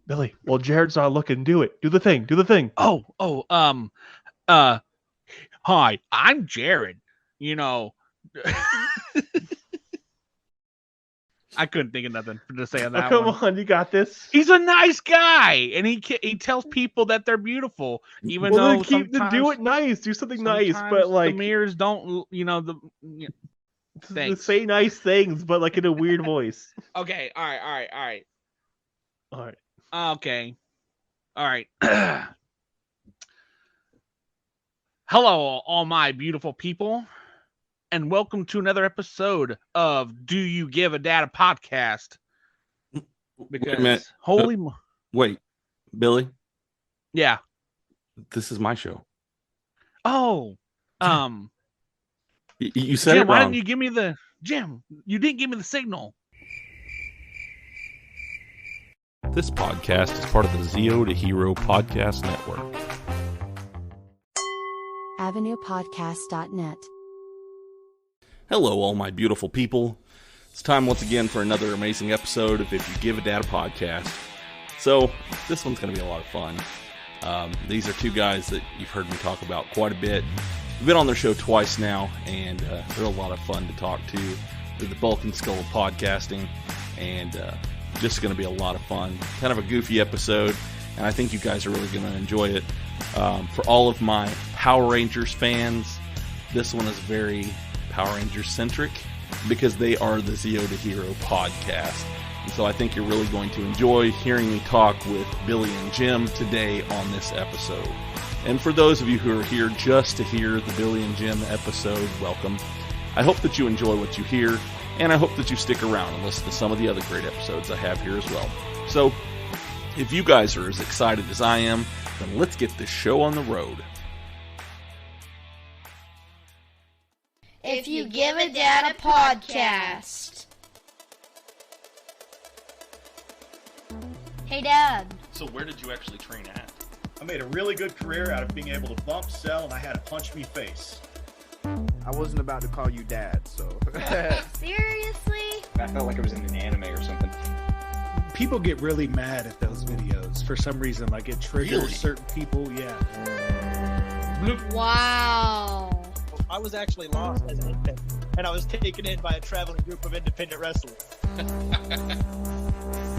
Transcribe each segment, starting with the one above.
Billy, well, Jared's not looking. Do it. Do the thing. Do the thing. Hi, I'm Jared. You know, I couldn't think of nothing to say on that Come one. on, you got this. He's a nice guy, and he tells people that they're beautiful, even though do it nice. Do something nice, but the mirrors don't. Thanks. Say nice things, but like in a weird voice. Okay. All right. Okay. All right. Hello, all my beautiful people, and welcome to another episode of Do You Give a Dad a Podcast? Because wait, Billy. Yeah, this is my show. Oh, you said Jim, it wrong. why didn't you give me the Jim? You didn't give me the signal. This podcast is part of the Zero to Hero Podcast Network. AvenuePodcast.net. Hello, all my beautiful people. It's time once again for another amazing episode of If You Give a Dad a Podcast. So, this one's going to be a lot of fun. These are two guys that you've heard me talk about quite a bit. We've been on their show twice now, and they're a lot of fun to talk to. They're the bulk and skull of podcasting, and just going to be a lot of fun. Kind of a goofy episode, and I think you guys are really going to enjoy it. For all of my Power Rangers fans, this one is very Power Rangers centric because they are the Zero to Hero podcast. And so I think you're really going to enjoy hearing me talk with Billy and Jim today on this episode. And for those of you who are here just to hear the Billy and Jim episode, welcome. I hope that you enjoy what you hear, and I hope that you stick around and listen to some of the other great episodes I have here as well. So, if you guys are as excited as I am, then let's get this show on the road. If You Give a Dad a Podcast. Hey, Dad. So where did you actually train at? I made a really good career out of being able to bump, sell, and I had a punch me face. I wasn't about to call you Dad, so... Seriously? I felt like it was in an anime or something. People get really mad at those videos for some reason. Like, it triggers certain people, yeah. Wow. I was actually lost as an infant, and I was taken in by a traveling group of independent wrestlers.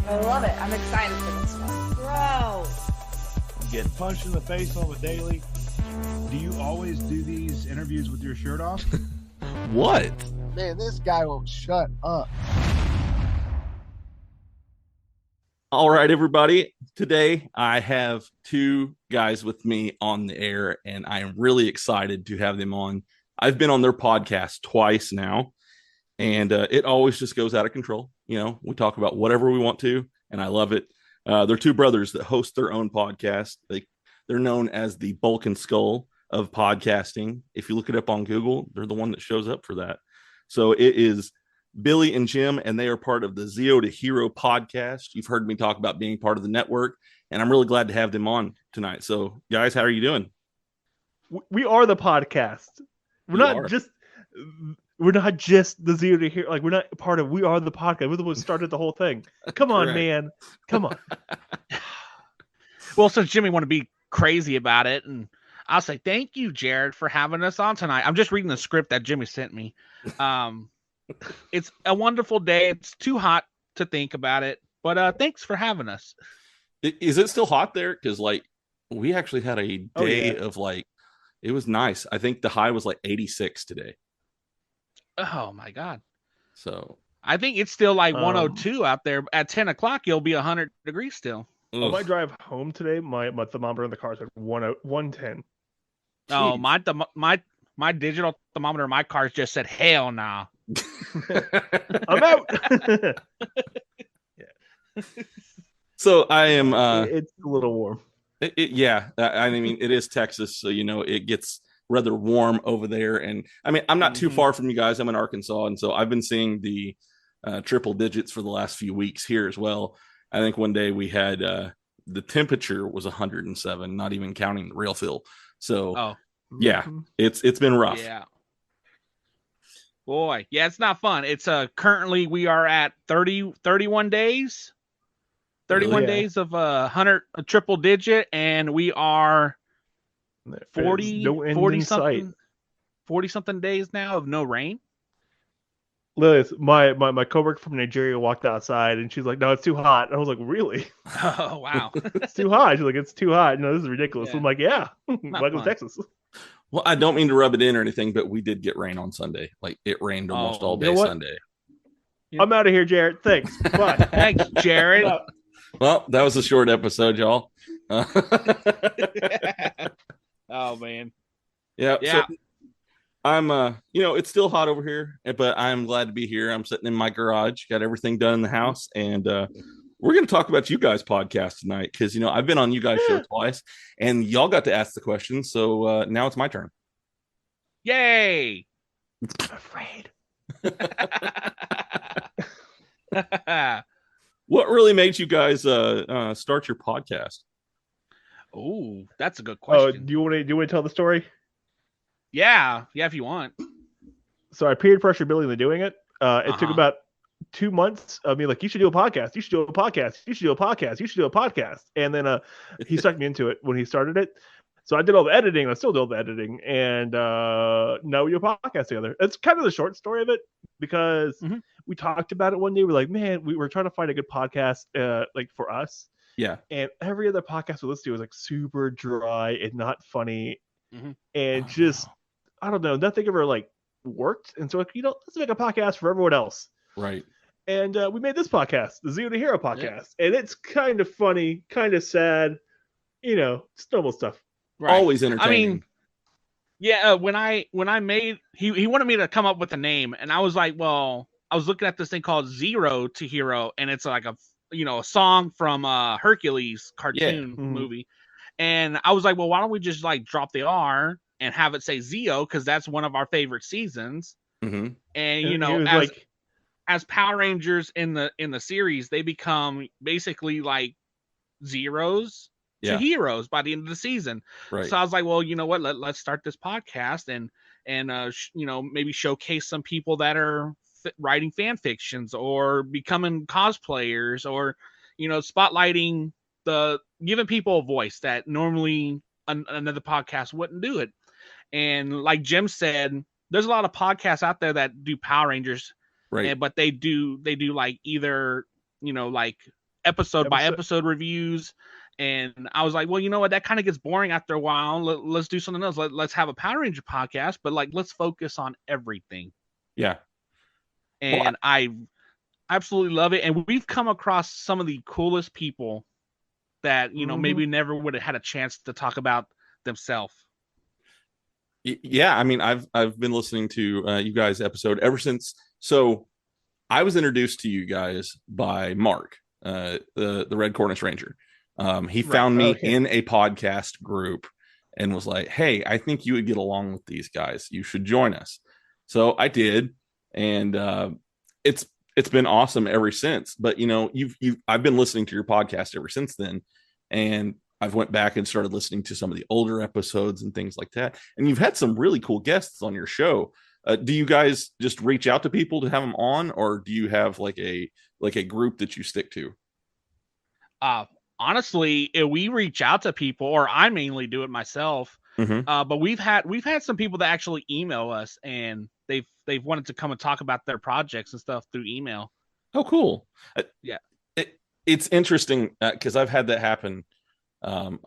I love it. I'm excited for this one. Bro. Get punched in the face on the daily. Do you always do these interviews with your shirt off? What? Man, this guy won't shut up. All right, everybody. Today, I have two guys with me on the air, and I am really excited to have them on. I've been on their podcast twice now, and it always just goes out of control. You know, we talk about whatever we want to, and I love it. They're two brothers that host their own podcast. They're known as the Bulk and Skull of podcasting. If you look it up on Google, they're the one that shows up for that. So it is Billy and Jim, and they are part of the Zero to Hero podcast. You've heard me talk about being part of the network, and I'm really glad to have them on tonight. So, guys, how are you doing? We are the podcast. We're not just the Zero to Hero. Like, we're not part of. We are the podcast. We're the ones who started the whole thing. Come on, man. Come on. Well, since Jimmy want to be crazy about it, and I'll say thank you, Jared, for having us on tonight. I'm just reading the script that Jimmy sent me. It's a wonderful day. It's too hot to think about it, but thanks for having us. Is it still hot there? Because we actually had a day of it was nice. I think the high was 86 today. Oh my God! So I think it's still 102 out there. At 10 o'clock, you'll be 100 degrees still. On my drive home today, my thermometer in the car said 110. Oh, my digital thermometer in my car just said hell nah. I'm out. Yeah. So I am. It's a little warm. Yeah, I mean it is Texas, so it gets rather warm over there. And I mean I'm not too far from you guys. I'm in Arkansas, and so I've been seeing the triple digits for the last few weeks here as well. I think one day we had the temperature was 107, not even counting the real feel. So yeah, it's been rough. Yeah. Boy, yeah, it's not fun. It's currently we are at 31 days 31 days of 100 a triple digit, and we are 40 something days now of no rain. Liz, my coworker from Nigeria walked outside and she's like, "No, it's too hot." And I was like, "Really?" Oh wow, it's too hot. She's like, "It's too hot. No, this is ridiculous." Yeah. I'm like, "Yeah, welcome to Texas." Well, I don't mean to rub it in or anything, but we did get rain on Sunday. Like it rained almost all day Sunday. I'm out of here, Jared. Thanks. Bye. Thanks, Jared. Well, that was a short episode, y'all. Oh man. Yeah. So I'm it's still hot over here, but I'm glad to be here. I'm sitting in my garage, got everything done in the house, and we're going to talk about you guys' podcast tonight because I've been on you guys' show twice, and y'all got to ask the questions. So now it's my turn. Yay! I'm afraid. What really made you guys start your podcast? Oh, that's a good question. Do you want to tell the story? Yeah, if you want. So I peer pressure Billy into doing it. It took about 2 months of me like, "You should do a podcast. You should do a podcast. You should do a podcast. You should do a podcast." And then he sucked me into it when he started it. So I did all the editing. I still do all the editing, and now we do a podcast together. It's kind of the short story of it because we talked about it one day. We're like, "Man, we were trying to find a good podcast like for us." Yeah. And every other podcast we listen to was like super dry and not funny, and just I don't know, nothing ever like worked. And so like, let's make a podcast for everyone else. Right. And we made this podcast, the Zero to Hero podcast, and it's kind of funny, kind of sad, just normal stuff. Right. Always entertaining. I mean, when I made he wanted me to come up with a name, and I was like, well, I was looking at this thing called Zero to Hero, and it's like a song from Hercules cartoon movie, and I was like, well, why don't we just like drop the R and have it say Zeo because that's one of our favorite seasons, and as Power Rangers in the series, they become basically like zeros to heroes by the end of the season. Right. So I was like, well, you know what? Let's start this podcast and maybe showcase some people that are writing fan fictions or becoming cosplayers or spotlighting giving people a voice that normally another podcast wouldn't do it. And like Jim said, there's a lot of podcasts out there that do Power Rangers, right? But they do like either like episode by episode reviews. And I was like, well, you know what? That kind of gets boring after a while. Let's do something else. Let's have a Power Ranger podcast, but like let's focus on everything. Yeah. And I absolutely love it. And we've come across some of the coolest people that maybe never would have had a chance to talk about themselves. Yeah, I mean, I've been listening to you guys' episode ever since. So I was introduced to you guys by Mark, the Red Cornish Ranger. He found me in a podcast group and was like, "Hey, I think you would get along with these guys. You should join us." So I did, and it's been awesome ever since. But I've been listening to your podcast ever since then, and I've went back and started listening to some of the older episodes and things like that. And you've had some really cool guests on your show. Do you guys just reach out to people to have them on, or do you have like a group that you stick to? Honestly, we reach out to people, or I mainly do it myself. But we've had some people that actually email us, and they've wanted to come and talk about their projects and stuff through email. Oh, cool. Yeah. It's interesting because I've had that happen.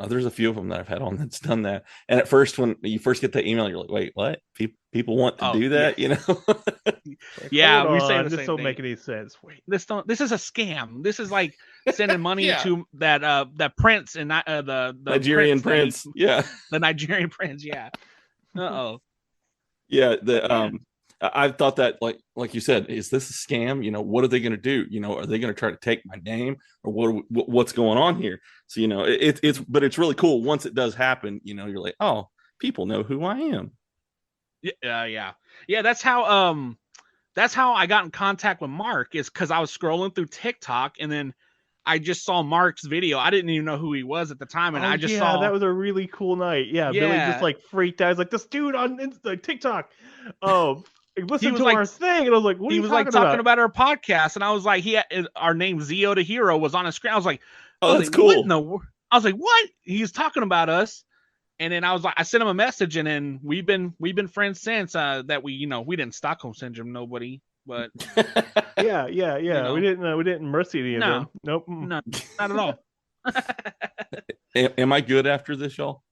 There's a few of them that I've had on that's done that. And at first, when you first get the email, you're like, wait, what? People want to do that, Yeah, we say the this same don't thing. make any sense. Wait, this is a scam. This is like sending money to that prince and the Nigerian prince. The Nigerian prince. Yeah. Yeah. I thought that like you said, is this a scam? What are they going to do? Are they going to try to take my name, or what's going on here? So but it's really cool once it does happen. You're like, oh, people know who I am. Yeah. That's how I got in contact with Mark, is because I was scrolling through TikTok and then I just saw Mark's video. I didn't even know who he was at the time, and I just saw that was a really cool night. Yeah, Billy just like freaked out. I was like, this dude on TikTok. Oh, listen to our thing, and I was like, "What are you talking about our podcast?" And I was like, our name Zeo to Hero was on his screen. I was like, "Oh, that's cool." I was like, "What?" He's talking about us, and then I was like, I sent him a message, and then we've been friends since. That we didn't Stockholm syndrome nobody, but yeah. We didn't mercy any of them. Nope, no, not at all. Am I good after this, y'all?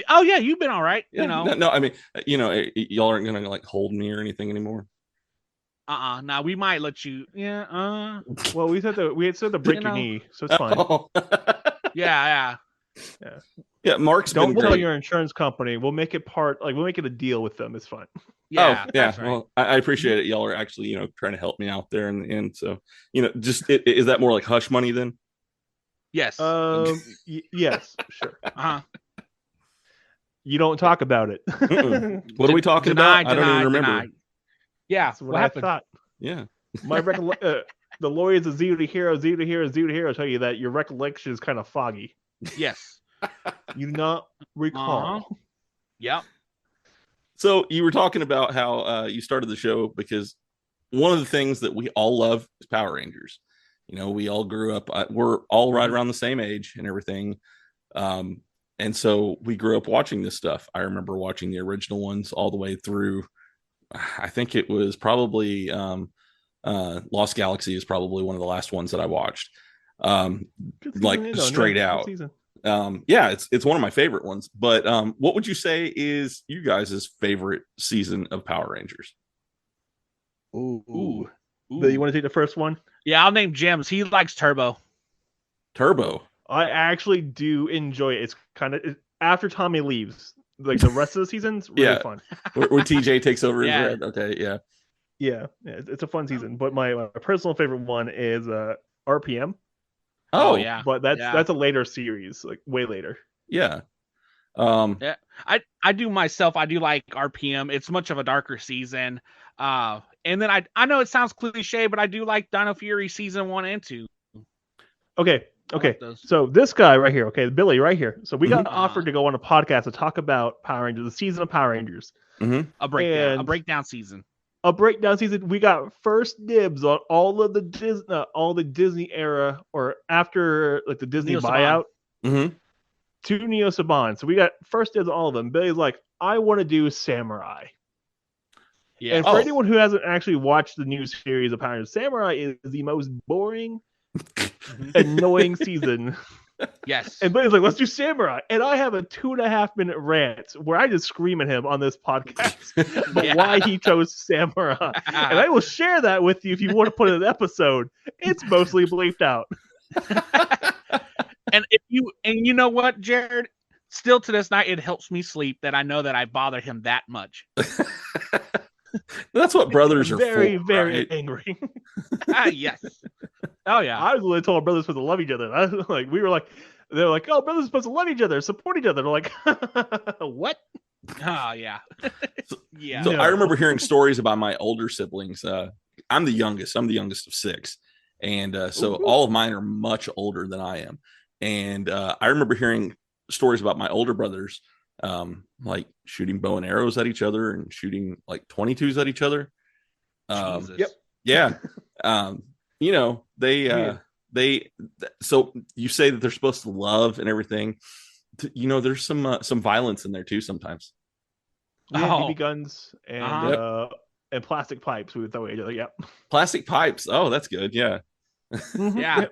Oh yeah, you've been all right. Yeah, no, I mean, y'all aren't gonna like hold me or anything anymore. Now we might let you. Yeah. Well, we said to break your knee, so it's fine. Yeah. Mark's don't been tell great. your insurance company. We'll make it we'll make it a deal with them. It's fine. Yeah. Right. Well, I appreciate it. Y'all are actually trying to help me out there, and so just is that more like hush money then? Yes. Yes, sure. You don't talk about it. What are we talking about? I don't even remember. Yeah, that's what happened? I thought. Yeah. My the lawyers of Zero to Hero tell you that your recollection is kind of foggy. Yes. You do not recall. Yep. So you were talking about how you started the show because one of the things that we all love is Power Rangers. We all grew up. We're all right around the same age and everything. And so we grew up watching this stuff. I remember watching the original ones all the way through. I think it was probably Lost Galaxy is probably one of the last ones that I watched. Straight out. It's one of my favorite ones. But what would you say is you guys' favorite season of Power Rangers? Ooh. Do you want to take the first one? Yeah, I'll name Jim's. He likes Turbo. I actually do enjoy it. It's kind of after Tommy leaves, like the rest of the season's really fun. Where TJ takes over his red. Okay, yeah. It's a fun season. But my personal favorite one is RPM. Oh yeah, but that's a later series, like way later. Yeah. I do myself. I do like RPM. It's much of a darker season. And then I know it sounds cliche, but I do like Dino Fury season 1 and 2. Okay. So this guy right here, Billy right here. So we got offered to go on a podcast to talk about Power Rangers, the season of Power Rangers. Mm-hmm. A breakdown season. We got first dibs on all of the Disney era or after like the Disney buyout. Mm-hmm. To Neo Saban. So we got first dibs on all of them. Billy's like, I want to do Samurai. Yeah. And for anyone who hasn't actually watched the new series of Power Rangers, Samurai is the most boring, annoying season. Yes. And Billy's like, let's do Samurai. And I have a 2.5-minute rant where I just scream at him on this podcast about why he chose Samurai. And I will share that with you if you want to put in an episode. It's mostly bleeped out. And you know what, Jared? Still to this night, it helps me sleep that I know that I bother him that much. That's what brothers are very, for, very right? angry. Yes. Oh yeah. I was literally told brothers supposed to love each other. They're like, oh, brothers supposed to love each other, support each other. They're like, what? Oh yeah. Yeah. So I remember hearing stories about my older siblings. I'm the youngest of 6, and so all of mine are much older than I am. And I remember hearing stories about my older brothers, like shooting bow and arrows at each other and shooting like 22s at each other. Yep. Yeah. They so you say that they're supposed to love and everything. There's some violence in there too sometimes. Yeah, BB guns and plastic pipes we would throw at each other. Yep. Plastic pipes. Oh, that's good. Yeah. Yeah.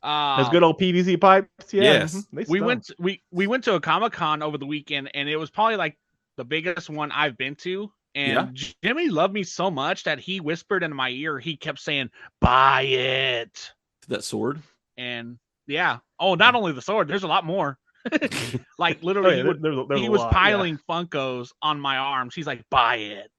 Those good old PVC pipes. Yeah. Yes. We went to a Comic-Con over the weekend, and it was probably like the biggest one I've been to. And Jimmy loved me so much that he whispered in my ear. He kept saying, "Buy it." That sword. And not only the sword. There's a lot more. Like literally, he was piling Funkos on my arms. He's like, "Buy it."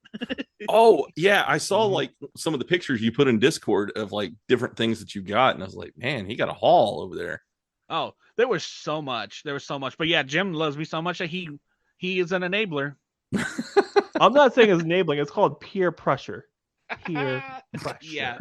Oh yeah, I saw like some of the pictures you put in Discord of like different things that you got, and I was like, man, he got a haul over there. Oh, there was so much. But yeah, Jim loves me so much that he is an enabler. I'm not saying it's enabling. It's called peer pressure. Peer pressure. Yeah.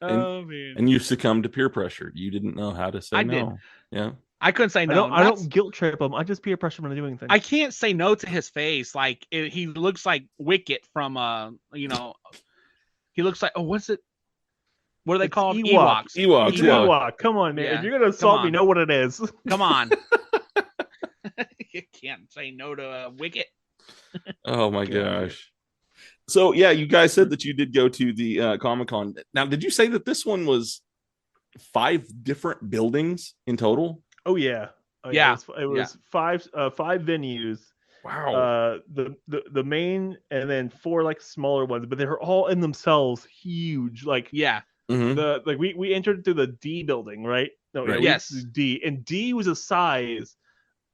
And you succumbed to peer pressure. You didn't know how to say no. Did. Yeah. I couldn't say no. I don't guilt trip him. I just peer pressure when I'm doing things. I can't say no to his face. Like he looks like Wicket from he looks like what's it? What are they called? Ewoks. Ewok. Come on, man. If you're gonna assault me, know what it is. Come on. You can't say no to Wicket. Oh my gosh. So yeah, you guys said that you did go to the Comic-Con. Now, did you say that this one was 5 different buildings in total? Oh yeah. It was 5 venues. Wow. The main and then 4 like smaller ones, but they were all in themselves huge. Like we entered through the D building, right? No, right. Yes. D, and D was the size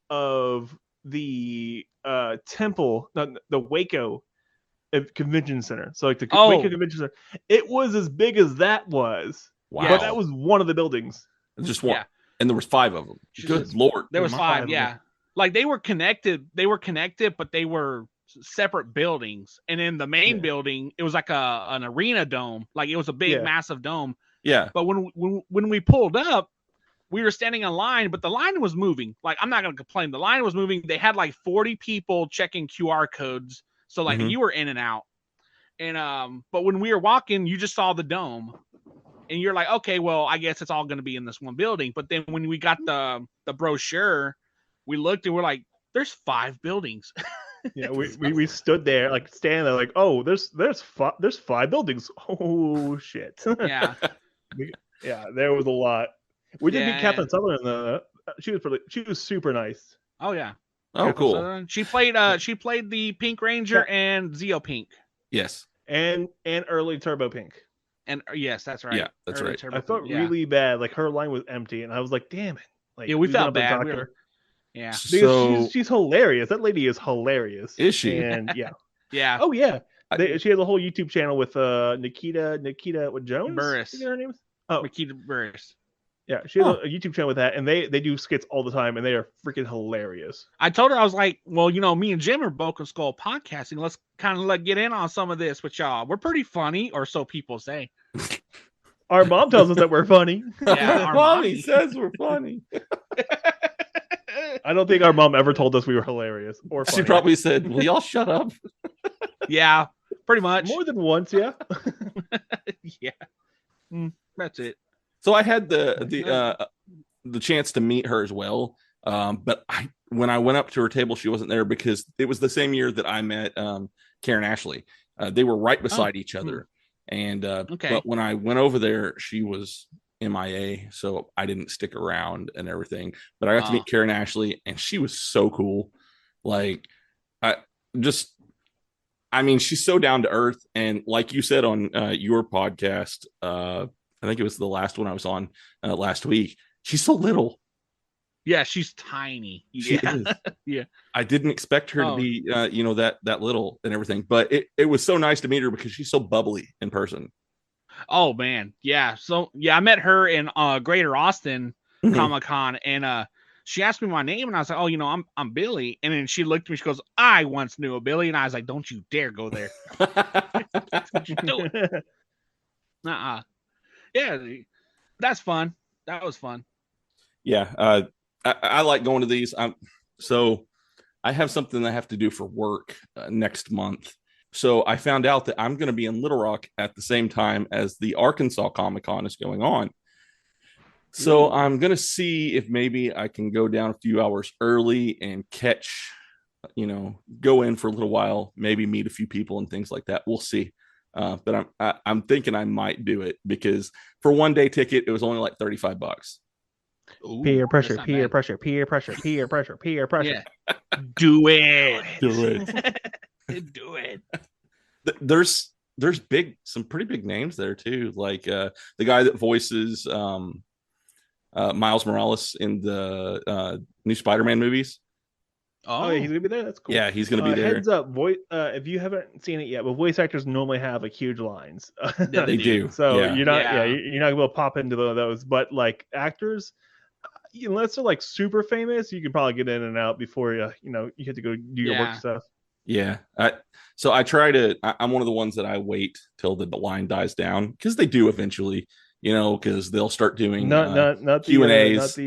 of the temple, the Waco Convention Center. So like the Waco Convention Center, it was as big as that was. Wow. But that was one of the buildings. Just one. Yeah. And there was 5 of them. Good Lord. There was 5, yeah. Like they were connected, but they were separate buildings. And in the main building, it was like an arena dome. Like it was a big, massive dome. Yeah. But when we pulled up, we were standing in line, but the line was moving. Like, I'm not going to complain. The line was moving. They had like 40 people checking QR codes. So like you were in and out. And, but when we were walking, you just saw the dome and you're like, okay, well, I guess it's all going to be in this one building. But then when we got the brochure, we looked and we're like, there's 5 buildings. Yeah, we stood there, like standing there, like, oh, there's 5 buildings. Oh shit. Yeah. Yeah, there was a lot. We did meet Captain Sutherland though. She was super nice. Oh yeah. Oh, Captain cool. Sutherland. She played the Pink Ranger and Zeo Pink. Yes. And early Turbo Pink. And yes, that's right. Yeah, that's early right. Turbo I felt Pink, really bad. Like her line was empty, and I was like, damn it. Like, we felt bad. Yeah. Because she's hilarious. That lady is hilarious. Is she? And yeah. Yeah. Oh yeah. She has a whole YouTube channel with Nikita Jones? Burris. Is that her name? Oh, Nikita Burris. Yeah, she has a YouTube channel with that, and they do skits all the time, and they are freaking hilarious. I told her, I was like, well, me and Jim are Broken Skull podcasting. Let's kind of get in on some of this with y'all. We're pretty funny, or so people say. Our mom tells us that we're funny. Yeah, our mommy says we're funny. I don't think our mom ever told us we were hilarious or funny. She probably said, will y'all shut up? Yeah, pretty much. More than once, yeah. Yeah. That's it. So I had the chance to meet her as well. But when I went up to her table, she wasn't there because it was the same year that I met Karen Ashley. They were right beside each other. And but when I went over there, she was MIA, so I didn't stick around and everything. But I got to meet Karen Ashley, and she was so cool. Like, she's so down to earth. And like you said on your podcast, I think it was the last one I was on last week. She's so little. Yeah, she's tiny. She is. Yeah. I didn't expect her to be, that little and everything. But it was so nice to meet her because she's so bubbly in person. Oh man, yeah. So I met her in Greater Austin Comic-Con, and she asked me my name, and I was like, oh, I'm Billy. And then she looked at me, she goes, I once knew a Billy, and I was like, don't you dare go there. Don't you do it. Yeah, that's fun. That was fun. Yeah, I like going to these. So I have something I have to do for work next month. So I found out that I'm going to be in Little Rock at the same time as the Arkansas Comic-Con is going on. So I'm going to see if maybe I can go down a few hours early and catch, go in for a little while, maybe meet a few people and things like that. We'll see. But I'm thinking I might do it because for one day ticket, it was only like $35. Ooh, peer pressure. Yeah. Do it. Do it. There's some pretty big names there too. Like the guy that voices Miles Morales in the new Spider-Man movies. Oh, yeah, he's gonna be there. That's cool. Yeah, he's gonna be there. Heads up, if you haven't seen it yet, but voice actors normally have like huge lines. Yeah, they do. So you're not you're not able to pop into those. But like actors, unless they're like super famous, you can probably get in and out before you have to go do your work stuff. Yeah. So I try to. I'm one of the ones that I wait till the line dies down because they do eventually. Because they'll start doing not Q&As.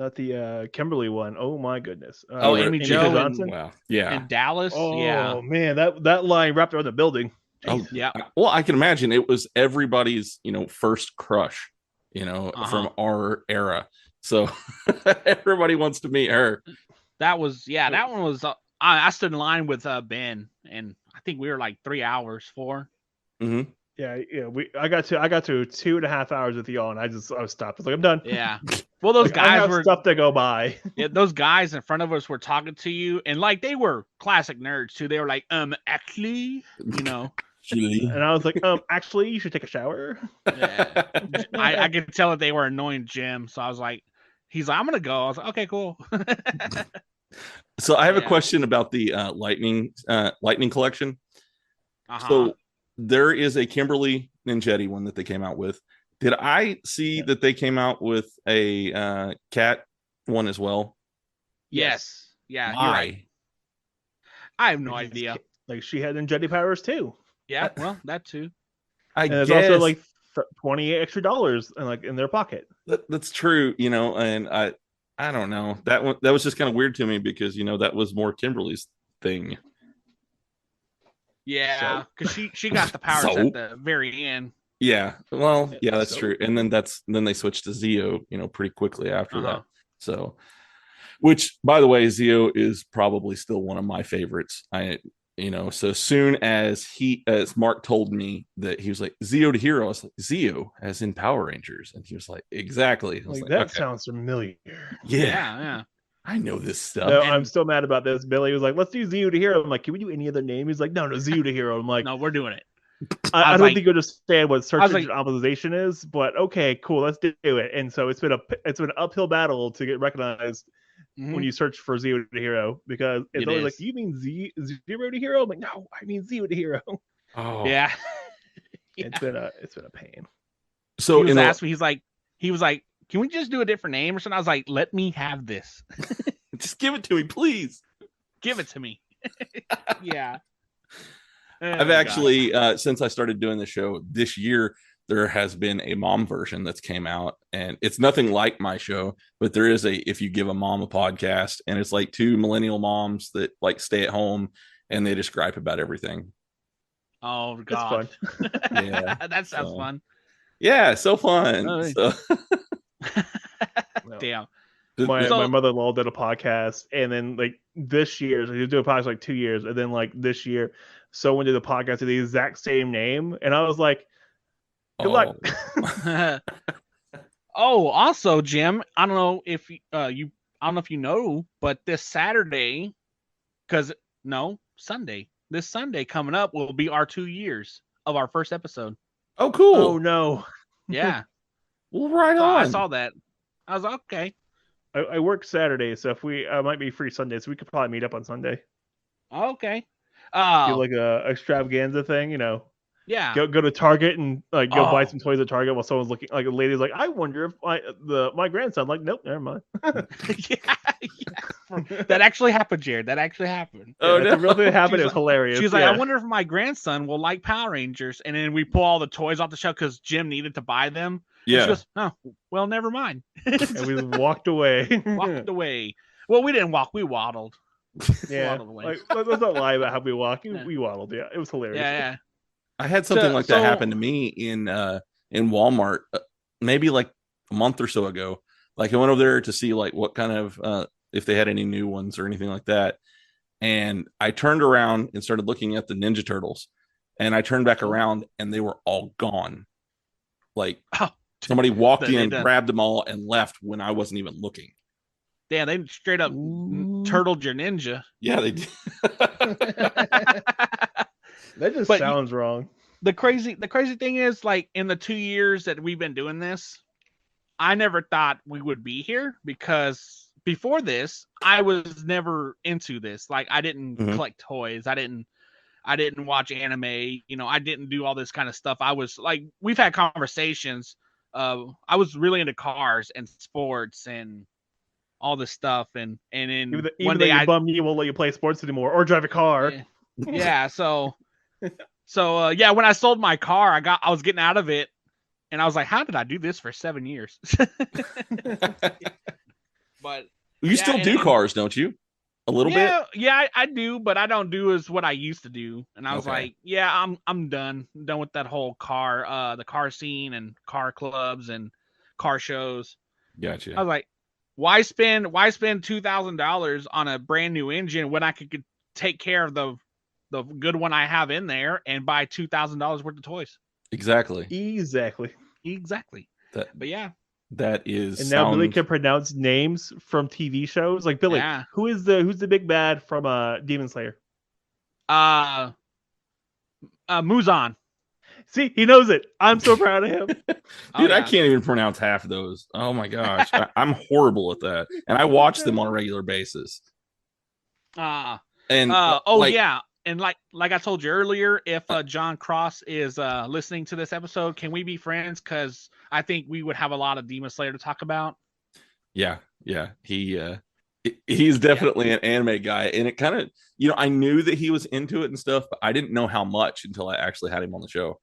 Not the Kimberly one. Oh my goodness. Amy Jo Johnson. Wow. Yeah. In Dallas. Oh yeah. man, that line wrapped around the building. Oh yeah. Well, I can imagine it was everybody's, first crush, from our era. So everybody wants to meet her. That one was. I stood in line with Ben, and I think we were like 3 hours, 4. Mm-hmm. Yeah. I got to 2.5 hours with y'all, and I was stopped. I was like, I'm done. Yeah. Well, those guys I have were stuff to go by. Yeah, those guys in front of us were talking to you, and like they were classic nerds too. They were like, actually, And I was like, actually, you should take a shower. Yeah. I could tell that they were annoying Jim, so I was like, he's like, I'm gonna go. I was like, okay, cool. So I have a question about the lightning collection. So there is a Kimberly Ninjetti one that they came out with. Did I see that they came out with a cat one as well? Yes. Yeah. Why? You're right. I have no idea. Like she had Ninjetti powers too. Yeah. Well, that too. I guess. There's also like $20 extra in their pocket. That's true. And I don't know. That was just kind of weird to me because that was more Kimberly's thing. Yeah, because she got the powers at the very end. Yeah, well, yeah, that's true. And then they switched to Zeo, pretty quickly after that. So, which, by the way, Zeo is probably still one of my favorites. So soon as Mark told me that he was like Zeo to Hero, I was like, Zeo as in Power Rangers, and he was like, exactly. I was like, that sounds familiar. Yeah. I know this stuff. No, I'm still mad about this. Billy was like, let's do Zeo to Hero. I'm like, can we do any other name? He's like, no, Zeo to Hero. I'm like, no, we're doing it. I don't think you understand what search engine optimization is, but okay, cool, let's do it. And so it's been an uphill battle to get recognized when you search for Zeo to Hero, because it's always like, you mean Zero to Hero? I'm like, no, I mean Zeo to Hero. Oh yeah. It's been a pain. So he was like, can we just do a different name or something? I was like, let me have this. Just give it to me, please. Give it to me. Yeah. I've actually, since I started doing the show this year, there has been a mom version that's came out, and it's nothing like my show, but there is if you give a mom a podcast, and it's like 2 millennial moms that like stay at home and they just gripe about everything. Oh God. That's fun. Yeah. That sounds fun. Yeah. So fun. Oh, so. Damn. My mother-in-law did a podcast, and then like this year, so he was doing a podcast like 2 years, and then like this year, someone did a podcast with the exact same name, and I was like, good luck. Oh, also, Jim, I don't know if you know, but this Saturday, Sunday, this Sunday coming up will be our 2 years of our first episode. Oh, cool. Oh no. Yeah. Well, right on. I saw that. I was like, okay. I work Saturday, so if I might be free Sunday, so we could probably meet up on Sunday. Okay. Do like a extravaganza thing, Yeah. Go to Target and like go buy some toys at Target while someone's looking, like a lady's like, I wonder if my grandson, like, nope, never mind. Yeah. That actually happened, Jared. That actually happened. Oh, no. Real thing happened. It was hilarious. She was like, I wonder if my grandson will like Power Rangers. And then we pull all the toys off the shelf because Jim needed to buy them. Yeah. She goes, oh, well, never mind. And we walked away. Well, we didn't walk. We waddled. Yeah. Like, let's not lie about how we walked. We waddled. Yeah. It was hilarious. Yeah. I had something like that happen to me in Walmart maybe like a month or so ago. Like I went over there to see like what kind of if they had any new ones or anything like that. And I turned around and started looking at the Ninja Turtles, and I turned back around and they were all gone. Like somebody walked in, grabbed them all, and left when I wasn't even looking. Damn, they straight up turtled your ninja. Yeah, they did. That just sounds wrong. The crazy thing is, like, in the 2 years that we've been doing this, I never thought we would be here, because before this, I was never into this. Like, I didn't collect toys. I didn't watch anime. I didn't do all this kind of stuff. I was like, we've had conversations. I was really into cars and sports and all this stuff. And then one day I bum you won't let you play sports anymore or drive a car. Yeah. So when I sold my car, I was getting out of it, and I was like, how did I do this for 7 years? You still do cars, don't you? A little bit? Yeah, I do, but I don't do as what I used to do. And I was like, yeah, I'm done. I'm done with that whole the car scene and car clubs and car shows. Gotcha. I was like, why spend $2,000 on a brand new engine when I could take care of the good one I have in there and buy $2,000 worth of toys? Exactly. But yeah. That is. And now Billy can pronounce names from TV shows. Like Billy, who's the big bad from Demon Slayer? Muzan. See, he knows it. I'm so proud of him. Dude, I can't even pronounce half of those. Oh my gosh. I'm horrible at that. And I watch them on a regular basis. Yeah. And like I told you earlier, if John Cross is listening to this episode, can we be friends? Because I think we would have a lot of Demon Slayer to talk about. Yeah. He's definitely an anime guy, and it kind of, I knew that he was into it and stuff, but I didn't know how much until I actually had him on the show.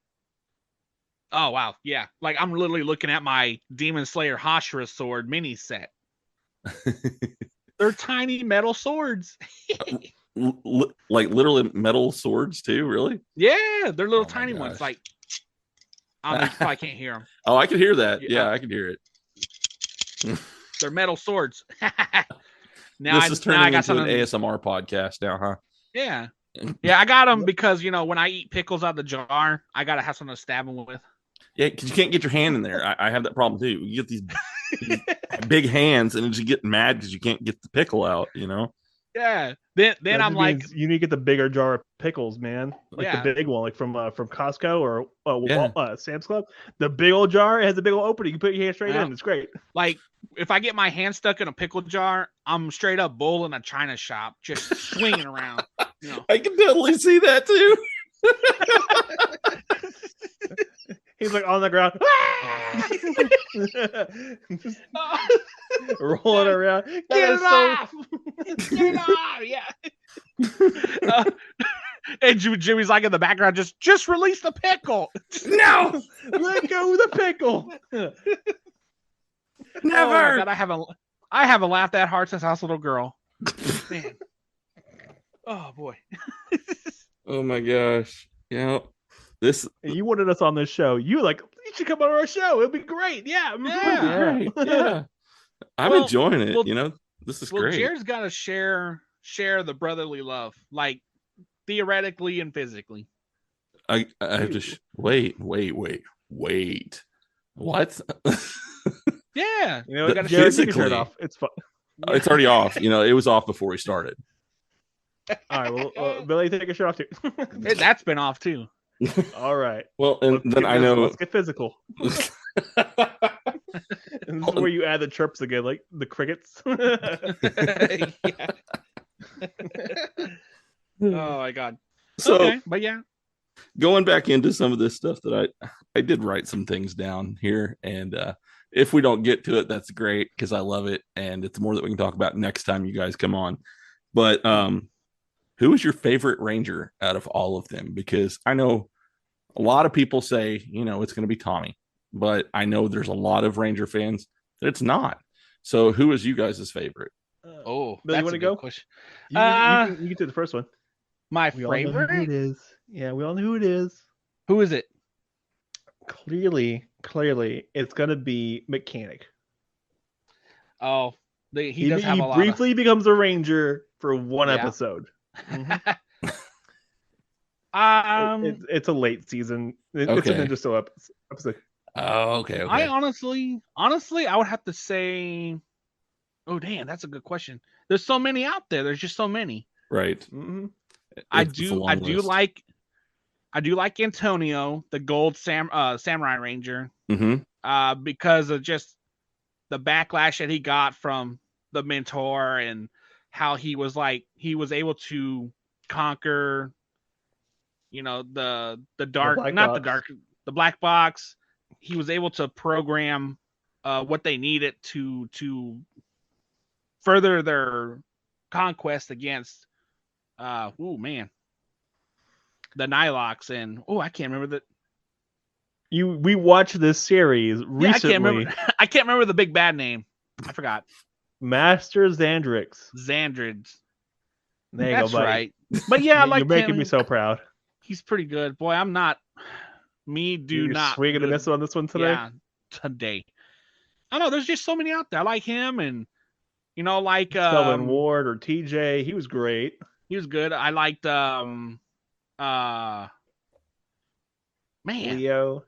Oh wow, yeah. Like I'm literally looking at my Demon Slayer Hashira sword mini set. They're tiny metal swords. Like literally metal swords too, really? Yeah, they're little tiny ones. Like I don't know, you probably can't hear them. Oh, I can hear that. Yeah, I can hear it. They're metal swords. This is turning into an ASMR podcast now, huh? Yeah. I got them because when I eat pickles out of the jar, I gotta have something to stab them with. Yeah, because you can't get your hand in there. I have that problem too. You get these big hands, and you get mad because you can't get the pickle out. Yeah. Then I'm like, you need to get the bigger jar of pickles, man. Like the big one, like from Costco or Sam's Club. The big old jar, it has a big old opening. You put your hand straight in. It's great. Like if I get my hand stuck in a pickle jar, I'm straight up bull in a china shop, just swinging around. I can totally see that too. He's like on the ground, just rolling around. Get it off! Get it off! Yeah. And Jimmy's like in the background, just release the pickle. No, let go of the pickle. Never. God, I haven't laughed that hard since I was a little girl. Man. Oh boy. Oh my gosh. Yeah. You wanted us on this show. You should come on our show. It'd be great. Yeah. Yeah. I'm enjoying it. This is great. Jared's got to share the brotherly love, like theoretically and physically. I have to wait. What? Yeah. I got to share your shirt off. It's fun. It's already off. It was off before we started. All right. Well, Billy, take your shirt off too. That's been off too. All right. Well, and then I know. Let's get physical. And this is where you add the chirps again, like the crickets. Oh my god. So, but yeah. Going back into some of this stuff that I did write some things down here, and if we don't get to it, that's great because I love it, and it's more that we can talk about next time you guys come on. But who is your favorite Ranger out of all of them? Because I know a lot of people say, it's going to be Tommy, but I know there's a lot of Ranger fans that it's not. So who is you guys' favorite? Billy, you want to go? Question. You can do the first one. My we favorite? All know who it is. Yeah, we all know who it is. Who is it? Clearly, it's going to be Mechanic. Oh, he does have a lot. He briefly becomes a Ranger for one episode. Mm-hmm. It's a late season. It's an interesting episode. Oh, okay. I honestly, I would have to say, oh damn, that's a good question. There's so many out there. There's just so many. Right. Mm-hmm. I do like Antonio, the gold samurai ranger, because of just the backlash that he got from the mentor and how he was able to conquer, the black box. He was able to program what they needed to further their conquest against the Nylox, and I can't remember that. We watched this series recently. I can't remember the big bad name. I forgot. Master Xandrix. Xandrix. There you That's go, buddy. right. But yeah, I like You're making him. me so proud. He's pretty good. Boy, I'm not. You're Not swinging good. a miss on this one today. Yeah, today. I don't know. There's just so many out there. I like him, and like Sylvan Ward or TJ. He was great. He was good. I liked Leo.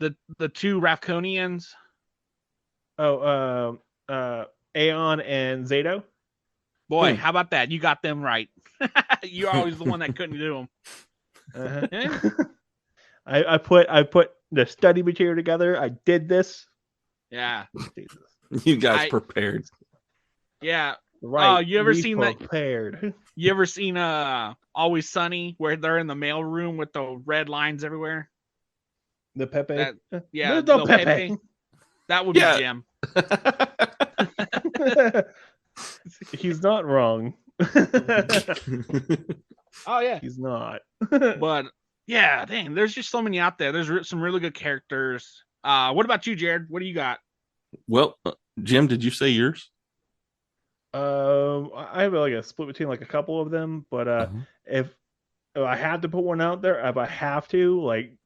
The two Ravkonians. Oh, Aeon and Zato. Boy, how about that? You got them right. You're always the one that couldn't do them. Uh-huh. I put the study material together. I did this. Yeah. Jesus. You guys prepared. Yeah. Right. You ever seen prepared. that? You ever seen Always Sunny where they're in the mail room with the red lines everywhere? The Pepe. Yeah. There's no Pepe. That would be Jim. He's not wrong. Oh yeah. He's not. But yeah, dang, there's just so many out there. There's some really good characters. What about you, Jared? What do you got? Well, Jim, did you say yours? I have like a split between like a couple of them, but if I had to put one out there, if I have to, like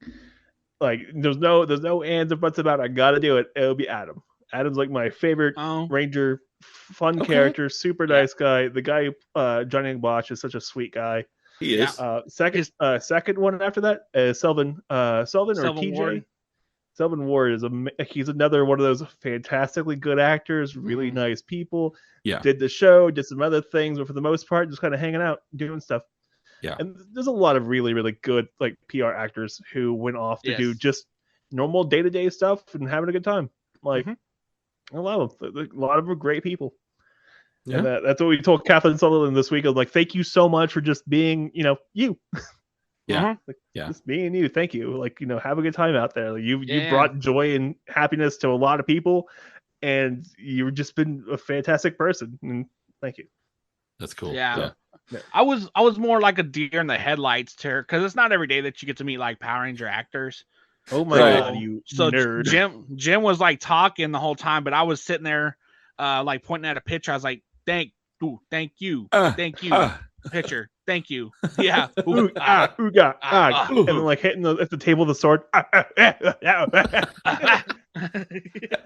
there's no ands or buts about it. I gotta do it. It'll be Adam. Adam's like my favorite Ranger, fun character, super nice guy. The guy, Johnny Bosch, is such a sweet guy. He is. Second one after that is Selvin or TJ. Ward. Selvin Ward is he's another one of those fantastically good actors, really nice people. Yeah. Did the show, did some other things, but for the most part, just kind of hanging out, doing stuff. Yeah. And there's a lot of really, really good like PR actors who went off to do just normal day-to-day stuff and having a good time. Like a lot of them are great people. Yeah. And that's what we told Kathleen Sutherland this week. I was like, thank you so much for just being, you. Yeah. Just being you. Thank you. Like, have a good time out there. Like, you brought joy and happiness to a lot of people, and you've just been a fantastic person. And thank you. That's cool. Yeah. I was more like a deer in the headlights to her, because it's not every day that you get to meet like Power Ranger actors. Oh my God, you nerd. Jim was like talking the whole time, but I was sitting there like pointing at a picture. I was like, thank you. Picture. Thank you. Yeah. And then like hitting at the table the sword. I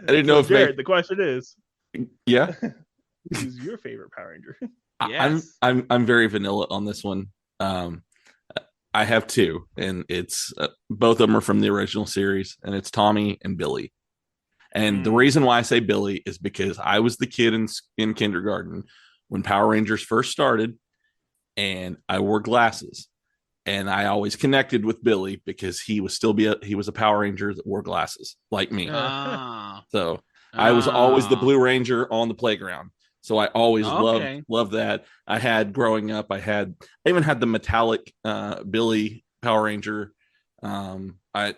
didn't know if Jared, the question is, who's your favorite Power Ranger? Yes. I'm very vanilla on this one. I have two, and it's both of them are from the original series, and it's Tommy and Billy. And the reason why I say Billy is because I was the kid in kindergarten when Power Rangers first started, and I wore glasses, and I always connected with Billy because he was a Power Ranger that wore glasses like me. So I was always the Blue Ranger on the playground. So I always loved that. I had growing up, I even had the metallic Billy Power Ranger. I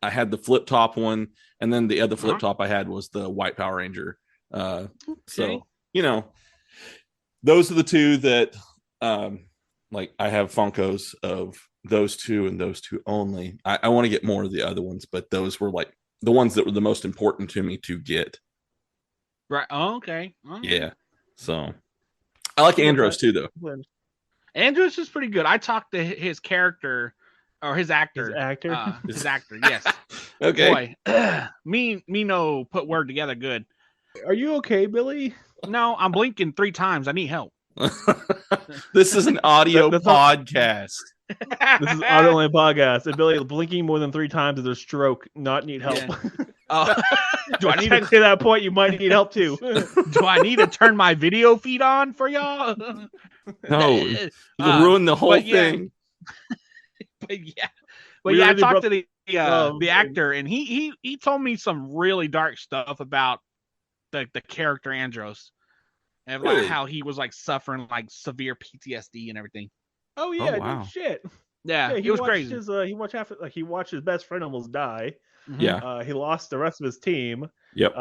had the flip top one, and then the other flip top I had was the white Power Ranger. So those are the two that like I have Funkos of those two and those two only. I want to get more of the other ones, but those were like the ones that were the most important to me to get. Right. Oh, okay. Yeah. So I like Andros too, though. Andros is pretty good. I talked to his character or his actor. His actor. Yes. Okay. Boy, me no put word together good. Are you okay, Billy? No, I'm blinking 3 times. I need help. This is an audio podcast. This is audio only podcast. And Billy blinking more than 3 times is a stroke, not need help. Yeah. Do I need to say that point? You might need help too. Do I need to turn my video feed on for y'all? No, you'll ruin the whole thing. But I talked to the actor, and he told me some really dark stuff about the character Andros, and like how he was like suffering like severe PTSD and everything. Oh yeah, wow. Shit. Yeah, it was crazy. He watched his best friend almost die. Yeah. He lost the rest of his team. Yep.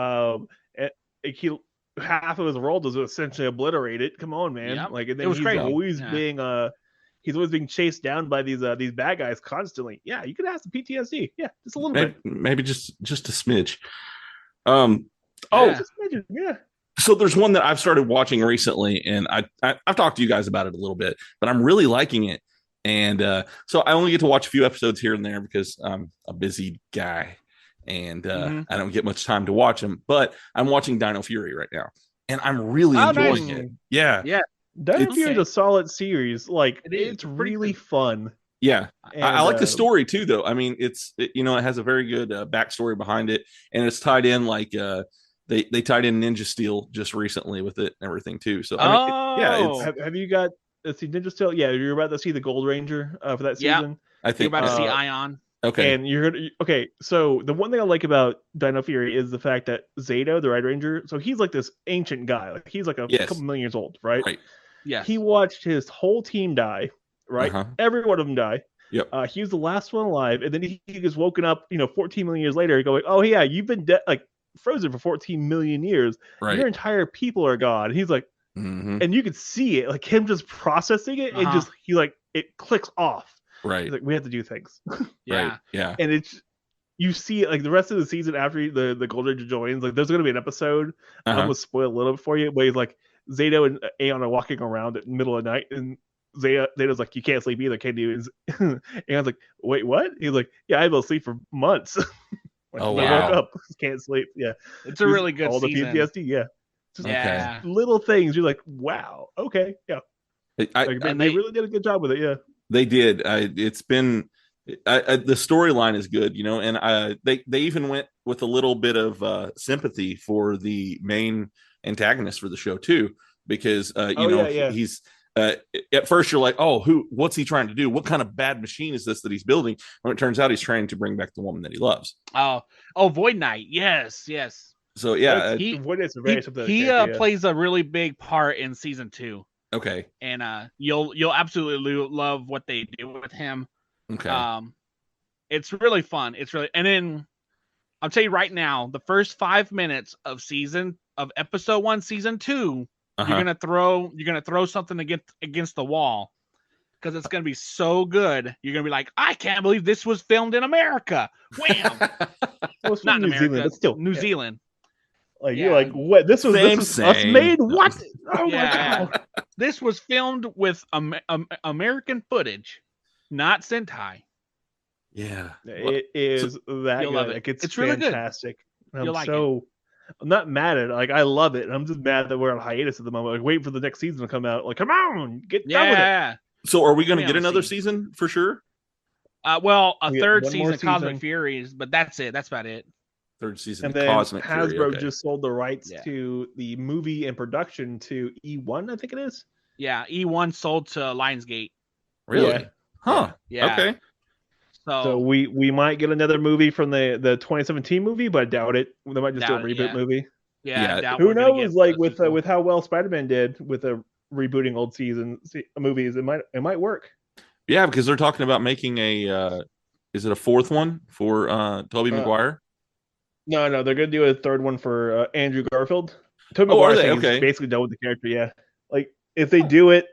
Half of his world was essentially obliterated. Come on, man. Yep. Like, and then it was he's crazy. always being chased down by these bad guys constantly. Yeah, you could have some PTSD. Yeah, just a little bit. Maybe just a smidge. Just a smidgen. Yeah. So there's one that I've started watching recently, and I've talked to you guys about it a little bit, but I'm really liking it. And so I only get to watch a few episodes here and there because I'm a busy guy, and I don't get much time to watch them. But I'm watching Dino Fury right now, and I'm really enjoying it. Yeah. Dino Fury is a solid series. Like, it's really fun. Yeah, and, I like the story too, though. I mean, it has a very good backstory behind it, and it's tied in like they tied in Ninja Steel just recently with it and everything too. So have you got see Ninja Steel? Yeah, you're about to see the Gold Ranger for that season. I think you're about to see Ion. Okay, and so the one thing I like about Dino Fury is the fact that Zato, the Red Ranger, so he's like this ancient guy. Like he's like a couple million years old, right? Yeah. He watched his whole team die. Right, every one of them die. Yep. He was the last one alive, and then he gets woken up, 14 million years later, going, "Oh yeah, you've been frozen for 14 million years. Right. Your entire people are gone." And he's like, and you could see it, like him just processing it, and just it clicks off. Right. He's like, we have to do things. Right. Yeah. And it's you see it like the rest of the season after the Gold Ranger joins. Like, there's going to be an episode. I'm gonna spoil a little bit for you, where he's like Zato and Aeon are walking around at the middle of the night, and Zato's like, you can't sleep either, can you? And I was like, wait, what? He's like, yeah, I've been asleep for months. Wow. I woke up, can't sleep. Yeah, it's a really good all season. The PTSD. Yeah, just little things. You're like, wow, okay, yeah. And they really did a good job with it. Yeah, they did. It's been the storyline is good, and they even went with a little bit of sympathy for the main antagonist for the show too, because he's. At first you're like, oh, what's he trying to do? What kind of bad machine is this that he's building? When it turns out he's trying to bring back the woman that he loves. Oh, Void Knight. Yes. So yeah, he plays a really big part in season 2. Okay. And you'll absolutely love what they do with him. Okay. It's really fun. And then I'll tell you right now, the first 5 minutes of episode 1, season 2. You're gonna throw something against the wall, because it's gonna be so good. You're gonna be like, I can't believe this was filmed in America. Wham! Well, it's not in America, but still New Zealand. Like you're like, what? This was us made? What? Oh my god! This was filmed with American footage, not Sentai. Yeah, it is that good. Love it. Like, it's really fantastic. Good. I'm not mad at it. Like, I love it. I'm just mad that we're on hiatus at the moment. Like, waiting for the next season to come out. Like, come on, get done with it. So, are we going to get another season for sure? Well, a third season of Cosmic Furies, but that's it. That's about it. Third season and of Cosmic Fury. Hasbro just sold the rights to the movie and production to E1, I think it is. Yeah, E1 sold to Lionsgate. Really? Yeah. Huh. Yeah. Okay. So we might get another movie from the 2017 movie, but I doubt it. They might just do a reboot movie. Yeah. Who knows? Like with how well Spider-Man did with rebooting old movies, it might work. Yeah, because they're talking about making is it a fourth one for Tobey Maguire? No, they're gonna do a third one for Andrew Garfield. Tobey Maguire is basically done with the character. Yeah, like if they do it,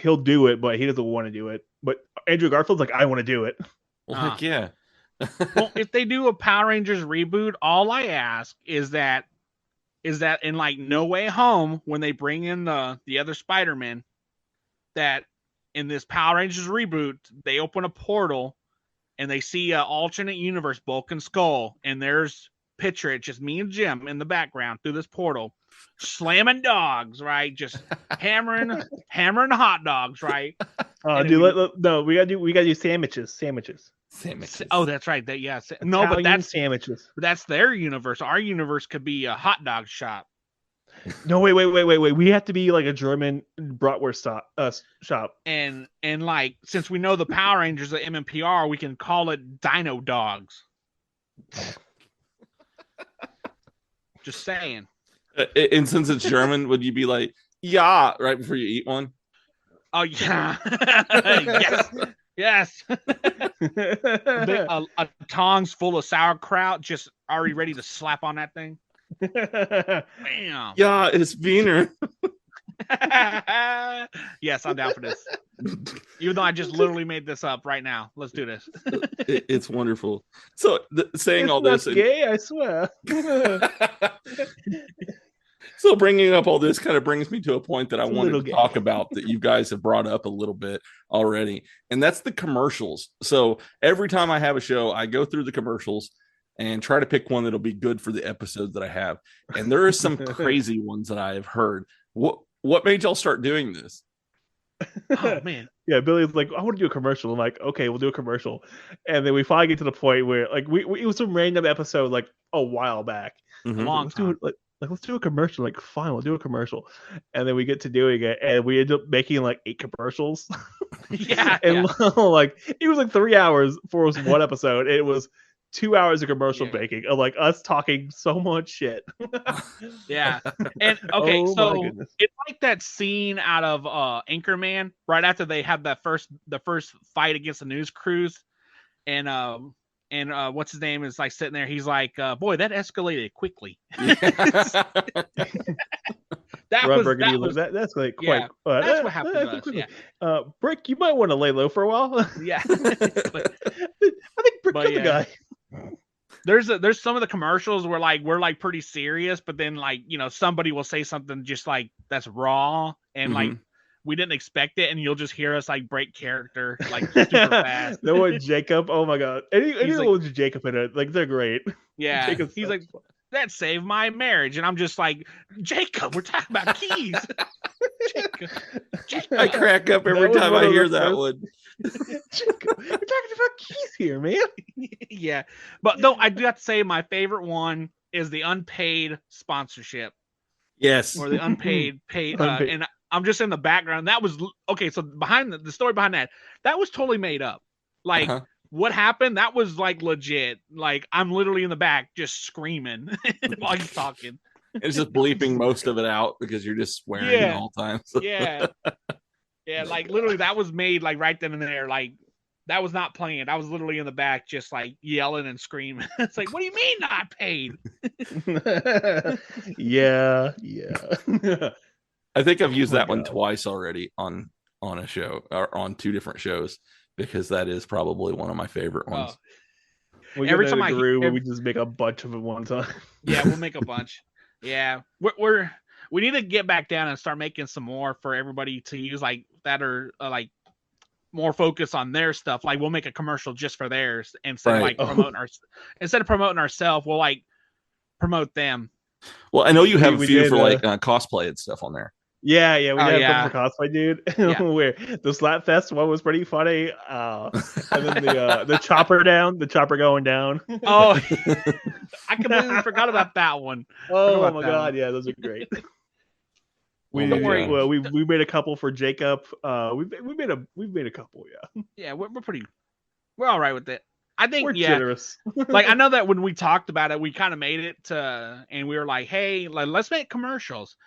he'll do it, but he doesn't want to do it. But Andrew Garfield's like, I want to do it. Well, heck yeah. Well, if they do a Power Rangers reboot, all I ask is that in like No Way Home, when they bring in the other Spider-Man, that in this Power Rangers reboot, they open a portal and they see an alternate universe, Bulk and Skull, and there's picture it, just me and Jim in the background through this portal, slamming dogs, right? Just hammering hot dogs, right? No, we gotta do sandwiches. Oh, that's right. Italian sandwiches. That's their universe. Our universe could be a hot dog shop. No, wait. We have to be like a German bratwurst shop. And like, since we know the Power Rangers at MMPR, we can call it Dino Dogs. Just saying. And since it's German, would you be like, yeah, right before you eat one? Oh, yeah. Yes. A tongs full of sauerkraut, just already ready to slap on that thing. Bam. Yeah, it's Wiener. Yes, I'm down for this. Even though I just literally made this up right now. Let's do this. It's wonderful. So saying all this, gay, I swear. So bringing up all this kind of brings me to a point that I wanted to gay. talk about that you guys have brought up a little bit already, and that's the commercials. So every time I have a show, I go through the commercials and try to pick one that'll be good for the episode that I have. And there are some crazy ones that I have heard. What made y'all start doing this? Oh man. Yeah, Billy's like, I want to do a commercial. I'm like, okay, we'll do a commercial. And then we finally get to the point where like we it was some random episode like a while back. Mhm. Let's do a commercial. Like, fine, we'll do a commercial. And then we get to doing it, and we end up making like 8 commercials. Yeah. And like it was like 3 hours for one episode. It was 2 hours of commercial making of like us talking so much shit. Yeah. And okay, Oh, my so goodness. it's like that scene out of Anchorman right after they have the first fight against the news crews, and what's his name is like sitting there. He's like, boy, that escalated quickly. That's like quite. That's what happened to us. Yeah. Brick, you might want to lay low for a while. Yeah. I think Brick killed the guy. There's some of the commercials where like we're like pretty serious, but then like, you know, somebody will say something just like that's raw and like we didn't expect it, and you'll just hear us like break character like super fast. The one Jacob, oh my god, anyone with Jacob in it, like they're great. Yeah, Jacob's he's so like, fun. that saved my marriage, and I'm just like, Jacob, we're talking about keys. Jacob. I crack up every time I hear that one. Jacob, we're talking about keys here, man. Yeah, but no, I do have to say my favorite one is the unpaid sponsorship. Yes, or the unpaid. And I'm just in the background. That was okay. So behind the story behind that was totally made up. Like what happened? That was like legit. Like I'm literally in the back just screaming while he's talking. It's just bleeping most of it out because you're just swearing at all times. Yeah. Yeah. Like literally that was made like right then and there. Like that was not planned. I was literally in the back just like yelling and screaming. It's like, what do you mean not paid? Yeah. I think I've used that one twice already on a show or on 2 different shows because that is probably one of my favorite ones. Every time we just make a bunch of it one time. Yeah, we'll make a bunch. Yeah, we need to get back down and start making some more for everybody to use, like that are like more focused on their stuff. Like we'll make a commercial just for theirs instead of like promoting ourselves. We'll like promote them. Well, I know you have a few for like cosplay and stuff on there. Yeah, we had a couple for cosplay, dude. Yeah. Where the Slapfest one was pretty funny. And then the chopper going down. Oh, I completely forgot about that one. Oh my god, yeah, those are great. We made a couple for Jacob. We made a couple, yeah. Yeah, we're all right with it. I think we're generous. Like I know that when we talked about it, we kind of made it and we were like, hey, let's make commercials.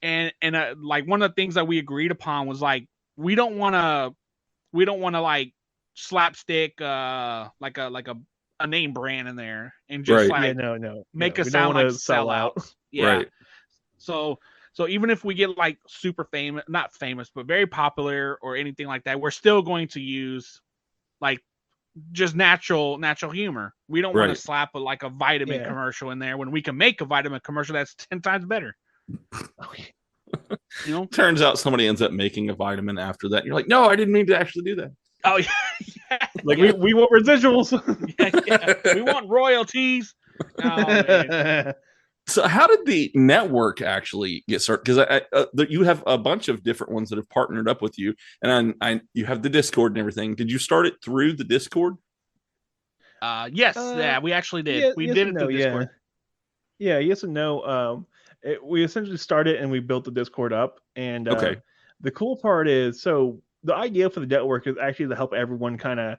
And like one of the things that we agreed upon was like we don't want to like slapstick like a name brand in there and just make us sound like sellouts. Yeah. Right. So even if we get like super famous, not famous, but very popular or anything like that, we're still going to use like just natural humor. We don't want to slap like a vitamin commercial in there when we can make a vitamin commercial that's 10 times better. You know, turns out somebody ends up making a vitamin after that. You're like, no, I didn't mean to actually do that. Oh yeah. Like we want residuals. We want royalties. Oh, so how did the network actually get started? Because you have a bunch of different ones that have partnered up with you, and you have the Discord and everything. Did you start it through the Discord? Yes, we actually did. We did it through Discord. Yeah, yes and no. We essentially started and we built the Discord up. And the cool part is, so the idea for the network is actually to help everyone kind of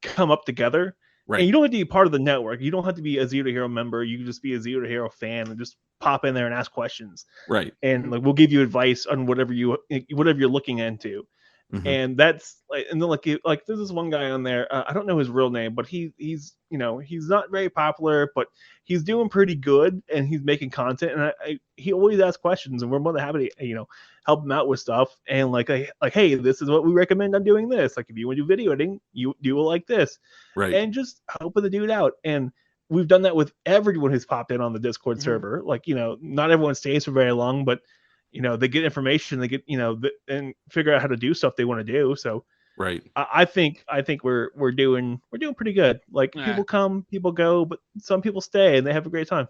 come up together. Right. And you don't have to be part of the network. You don't have to be a Zero to Hero member. You can just be a Zero to Hero fan and just pop in there and ask questions. Right. And like we'll give you advice on whatever you're looking into. Mm-hmm. And that's like, and then like there's this one guy on there. I don't know his real name, but he's not very popular, but he's doing pretty good and he's making content. And he always asks questions, and we're more than happy to help him out with stuff. And like hey, this is what we recommend on doing this. Like if you want to do video editing, you do it like this, right? And just helping the dude out. And we've done that with everyone who's popped in on the Discord server. Like, not everyone stays for very long, but they get information, they get, and figure out how to do stuff they want to do. So right. I think we're doing pretty good. Like people come, people go, but some people stay and they have a great time.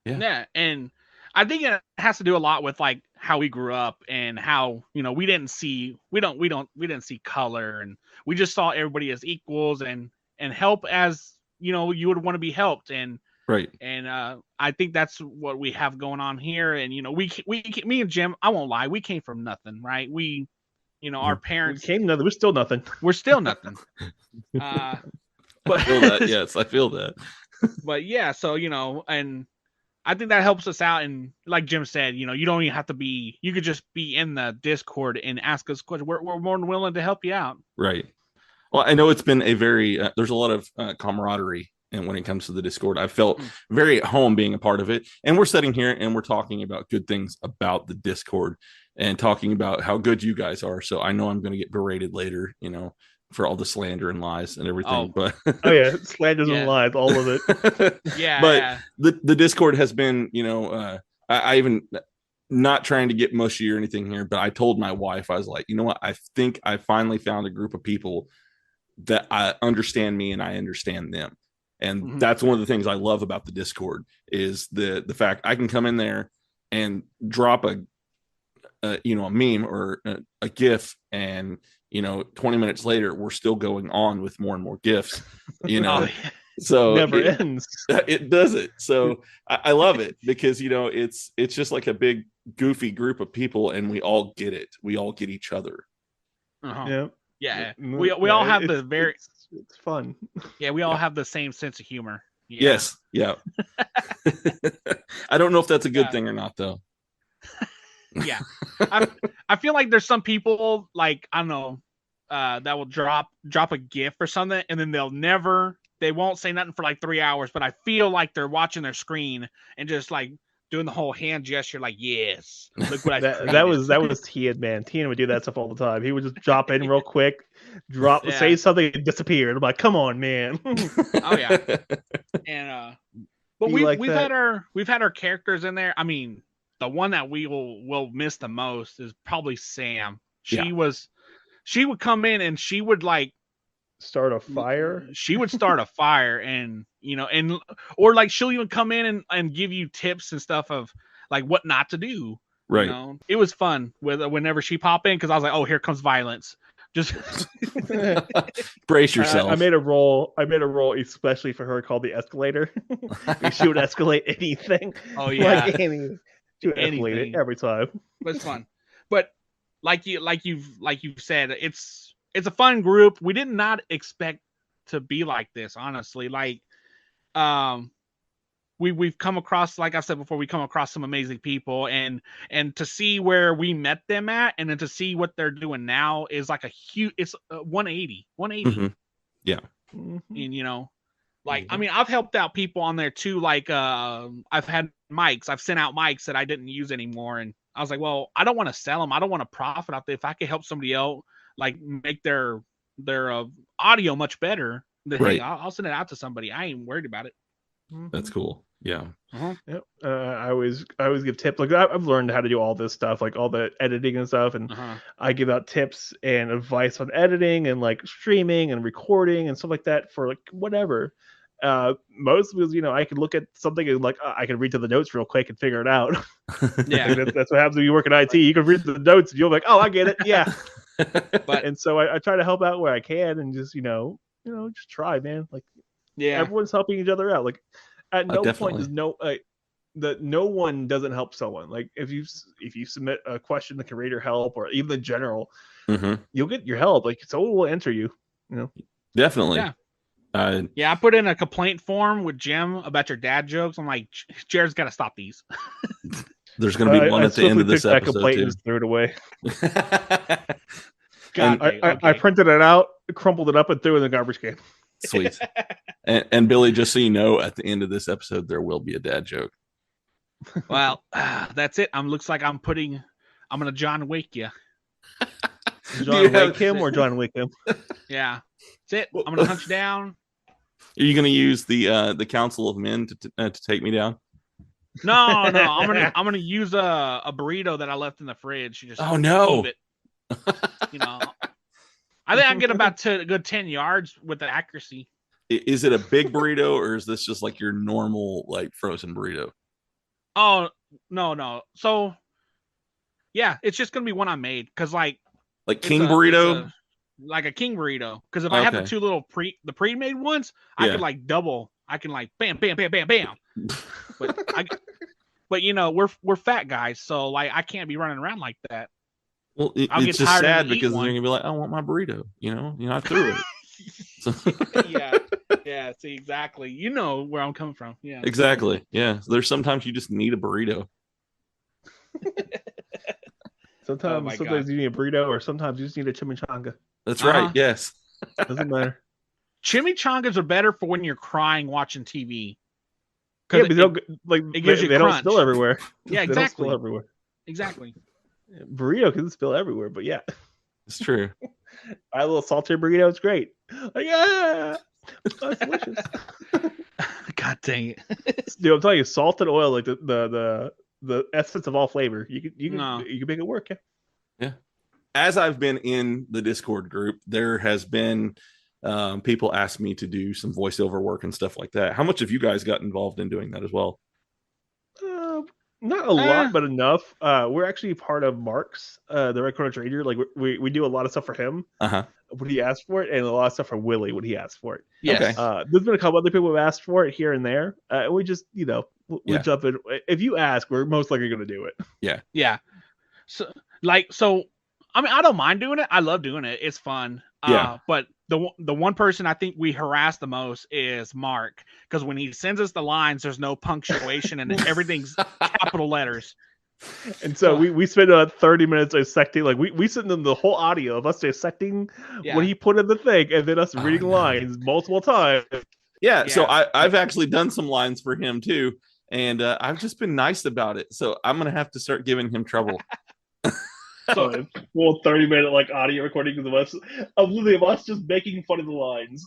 Yeah. And I think it has to do a lot with like how we grew up and how, we didn't see color, and we just saw everybody as equals and help as, you would want to be helped. And right. And I think that's what we have going on here. And, me and Jim, I won't lie, we came from nothing, right? We, our parents came nothing. We're still nothing. We're still nothing. But I feel that. Yes, I feel that. But yeah, so, and I think that helps us out. And like Jim said, you don't even have to be, you could just be in the Discord and ask us questions. We're more than willing to help you out. Right. Well, I know it's been a very, there's a lot of camaraderie. And when it comes to the Discord, I felt very at home being a part of it. And we're sitting here and we're talking about good things about the Discord and talking about how good you guys are. So I know I'm going to get berated later, for all the slander and lies and everything. But slanders and lies, all of it. But the Discord has been, I even, not trying to get mushy or anything here, but I told my wife, I was like, you know what? I think I finally found a group of people that understand me and I understand them. And that's one of the things I love about the Discord is the fact I can come in there and drop a meme or a GIF, and 20 minutes later we're still going on with more and more GIFs. So never ends. It doesn't. So I love it because it's just like a big goofy group of people, and we all get it. We all get each other. Yeah, we all have it's fun. Yeah, we all have the same sense of humor. Yeah. Yes. Yeah. I don't know if that's a good thing or not, though. Yeah. I feel like there's some people, like, I don't know, that will drop a GIF or something, and then they won't say nothing for like 3 hours, but I feel like they're watching their screen and just like doing the whole hand gesture, like, yes, look what I that was Tian, man. Tian would do that stuff all the time. He would just drop in real quick, say something, and disappear. And I'm like, come on, man. Oh yeah. And but we've had our characters in there. I mean, the one that we will miss the most is probably Sam. She would come in and she would like start a fire. She would start a fire, and or like she'll even come in and give you tips and stuff of like what not to do. Right. It was fun whenever she popped in, because I was like, oh, here comes violence. Just brace yourself. I made a roll especially for her called the escalator. She would escalate anything. Oh yeah. Like anything. She would escalate it every time. But it's fun. But like you've said, it's a fun group. We did not expect to be like this, honestly. Like, we've come across, like I said before, we come across some amazing people, and to see where we met them at, and then to see what they're doing now is like it's 180. Mm-hmm. Yeah. And like, I mean, I've helped out people on there too. Like, I've had mics. I've sent out mics that I didn't use anymore, and I was like, well, I don't want to sell them. I don't want to profit out there. If I could help somebody else, like, make their audio much better, then right. Hey, I'll send it out to somebody. I ain't worried about it. That's cool. Yeah. Yep. I always give tips. Like, I've learned how to do all this stuff, like all the editing and stuff, and I give out tips and advice on editing and like streaming and recording and stuff like that for like whatever. Most was, I could look at something and like I can read to the notes real quick and figure it out. Yeah. That's what happens when you work in IT. You can read the notes and you're like, oh, I get it. Yeah. And so I try to help out where I can, and just just try, man. Like, yeah, everyone's helping each other out. Like, at no point does no one doesn't help someone. Like, if you submit a question to creator help or even the general, you'll get your help. Like, someone will answer you. Definitely. Yeah. I put in a complaint form with Jim about your dad jokes. I'm like, Jared's got to stop these. There's going to be one at the end of this episode. Complaint and just threw it away. I printed it out, crumpled it up, and threw it in the garbage can. Sweet. And Billy, just so you know, at the end of this episode, there will be a dad joke. Well, that's it. Looks like I'm going to John Wick you. John Wick him or John Wick him? Yeah. That's it. I'm going to hunt you down. Are you going to use the Council of Men to take me down? No. I'm gonna use a burrito that I left in the fridge. You just no! It. I think I can get about a good 10 yards with the accuracy. Is it a big burrito, or is this just like your normal like frozen burrito? Oh no. So yeah, it's just gonna be one I made because like king burrito. Like a king burrito, because if I have the two little pre-made ones, I could like double. I can like bam, bam, bam, bam, bam. But we're fat guys, so like I can't be running around like that. Well, it's just sad because they're gonna be like, I want my burrito. I threw it. Yeah. See, exactly. You know where I'm coming from. Yeah. Exactly. Yeah. There's sometimes you just need a burrito. Sometimes you need a burrito, or sometimes you just need a chimichanga. That's right. Yes. Doesn't matter. Chimichangas are better for when you're crying watching TV. Yeah, but it gives you they don't spill everywhere. Yeah, exactly. They don't spill everywhere. Exactly. Burrito can spill everywhere, but yeah. It's true. A little salted burrito is great. Like, that's delicious. God dang it. Dude, I'm telling you, salt and oil, like the essence of all flavor. You can make it work, yeah. As I've been in the Discord group, there has been people ask me to do some voiceover work and stuff like that. How much have you guys got involved in doing that as well? Not a lot, but enough. We're actually part of Mark's, the Red Corner Trader. Like we do a lot of stuff for him when he asked for it, and a lot of stuff for Willie when he asked for it. Yes. Okay. There's been a couple other people who have asked for it here and there. We just, we jump in. If you ask, we're most likely going to do it. Yeah. Yeah. So I mean, I don't mind doing it. I love doing it. It's fun. Yeah. But the one person I think we harass the most is Mark, because when he sends us the lines, there's no punctuation and everything's capital letters. And so we spend 30 minutes dissecting. Like we send them the whole audio of us dissecting what he put in the thing, and then us reading lines multiple times. Yeah. So I've actually done some lines for him too, and I've just been nice about it. So I'm gonna have to start giving him trouble. So full 30-minute like audio recordings of us, of us just making fun of the lines.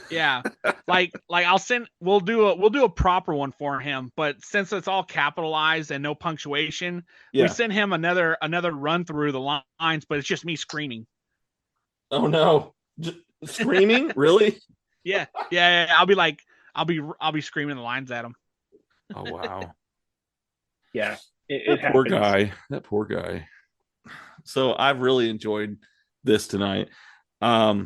Yeah, like we'll do a proper one for him, but since it's all capitalized and no punctuation, we send him another run through the lines, but it's just me screaming. Oh no, screaming? Really? Yeah. I'll be screaming the lines at him. Oh wow. Yeah, that poor guy. So I've really enjoyed this tonight. I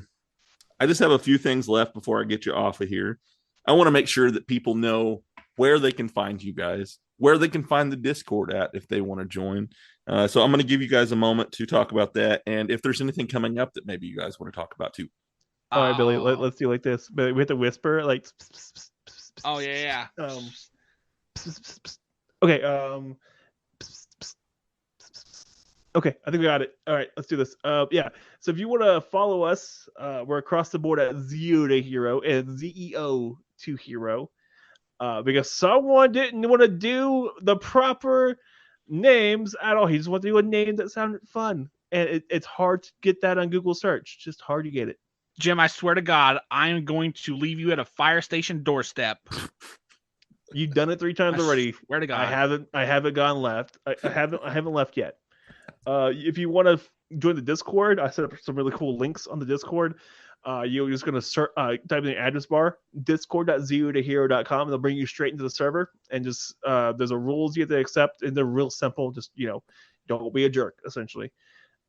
just have a few things left before I get you off of here. I want to make sure that people know where they can find you guys, where they can find the Discord at if they want to join. So I'm going to give you guys a moment to talk about that, and if there's anything coming up that maybe you guys want to talk about too. All right, Billy, let's do like this. But we have to whisper like. Oh yeah. Okay. Okay, I think we got it. All right, let's do this. Yeah. So if you want to follow us, we're across the board at Zeo to Hero and ZEO to Hero, because someone didn't want to do the proper names at all. He just wanted to do a name that sounded fun, and it's hard to get that on Google search. Just hard to get it. Jim, I swear to God, I am going to leave you at a fire station doorstep. You've done it 3 times already. Swear to God, I haven't gone left. I haven't left yet. If you want to join the Discord, I set up some really cool links on the Discord. You're just going to type in the address bar, discord.zeotohero.com, and they'll bring you straight into the server. And just there's a rules you have to accept, and they're real simple. Just, don't be a jerk, essentially.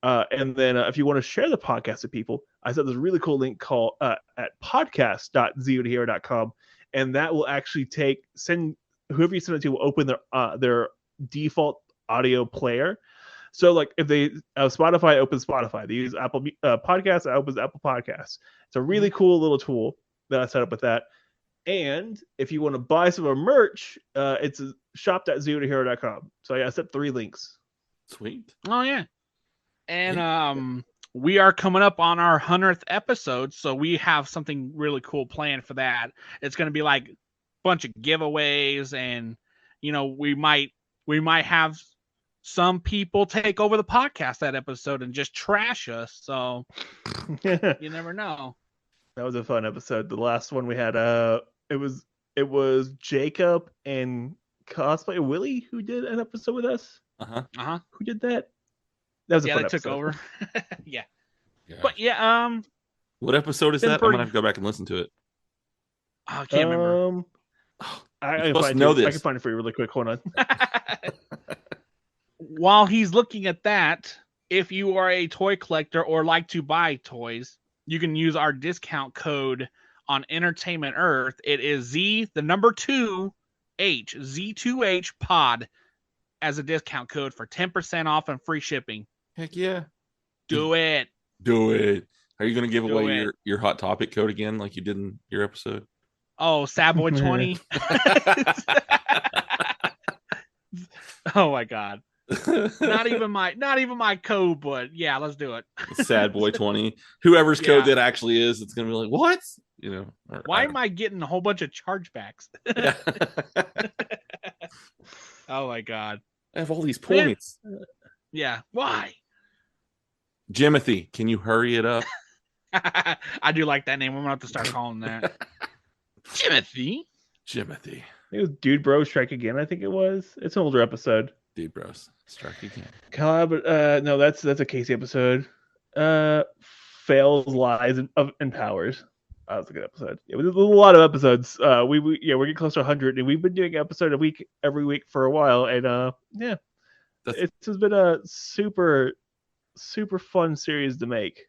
And then if you want to share the podcast with people, I set this really cool link called at podcast.zeotohero.com, and that will actually send whoever you send it to will open their default audio player. So, like, if they Spotify opens Spotify, they use Apple Podcasts, it opens Apple Podcasts. It's a really cool little tool that I set up with that. And if you want to buy some of our merch, it's shop.zeotohero.com. So I set 3 links. Sweet. Oh yeah. And we are coming up on our 100th episode, so we have something really cool planned for that. It's going to be like a bunch of giveaways, and we might have some people take over the podcast that episode and just trash us. So you never know. That was a fun episode. The last one we had, it was Jacob and Cosplay Willie who did an episode with us. Who did that? That was a fun episode. Took over. Yeah. But yeah, what episode is that? I'm gonna have to go back and listen to it. I can't remember. I can find it for you really quick. Hold on. While he's looking at that, if you are a toy collector or like to buy toys, you can use our discount code on Entertainment Earth. It is Z2H pod as a discount code for 10% off and free shipping. Heck yeah. Do it. Are you going to give away your Hot Topic code again like you did in your episode? Oh, Sadboy 20. Oh my God. Not even my code, but yeah, let's do it. Sad Boy 20. Whoever's code that actually is, it's gonna be like, what? Why am I getting a whole bunch of chargebacks? Oh my God. I have all these points. Yeah. Why? Jimothy, can you hurry it up? I do like that name. I'm gonna have to start calling that. Jimothy. It was Dude Bro Strike Again, I think it was. It's an older episode. Dude Bros Strike Again. No, that's a Casey episode. Fails, Lies, and Powers. That was a good episode. Yeah, there's a lot of episodes. We're getting close to 100, and we've been doing an episode a week every week for a while, and it's been a super fun series to make.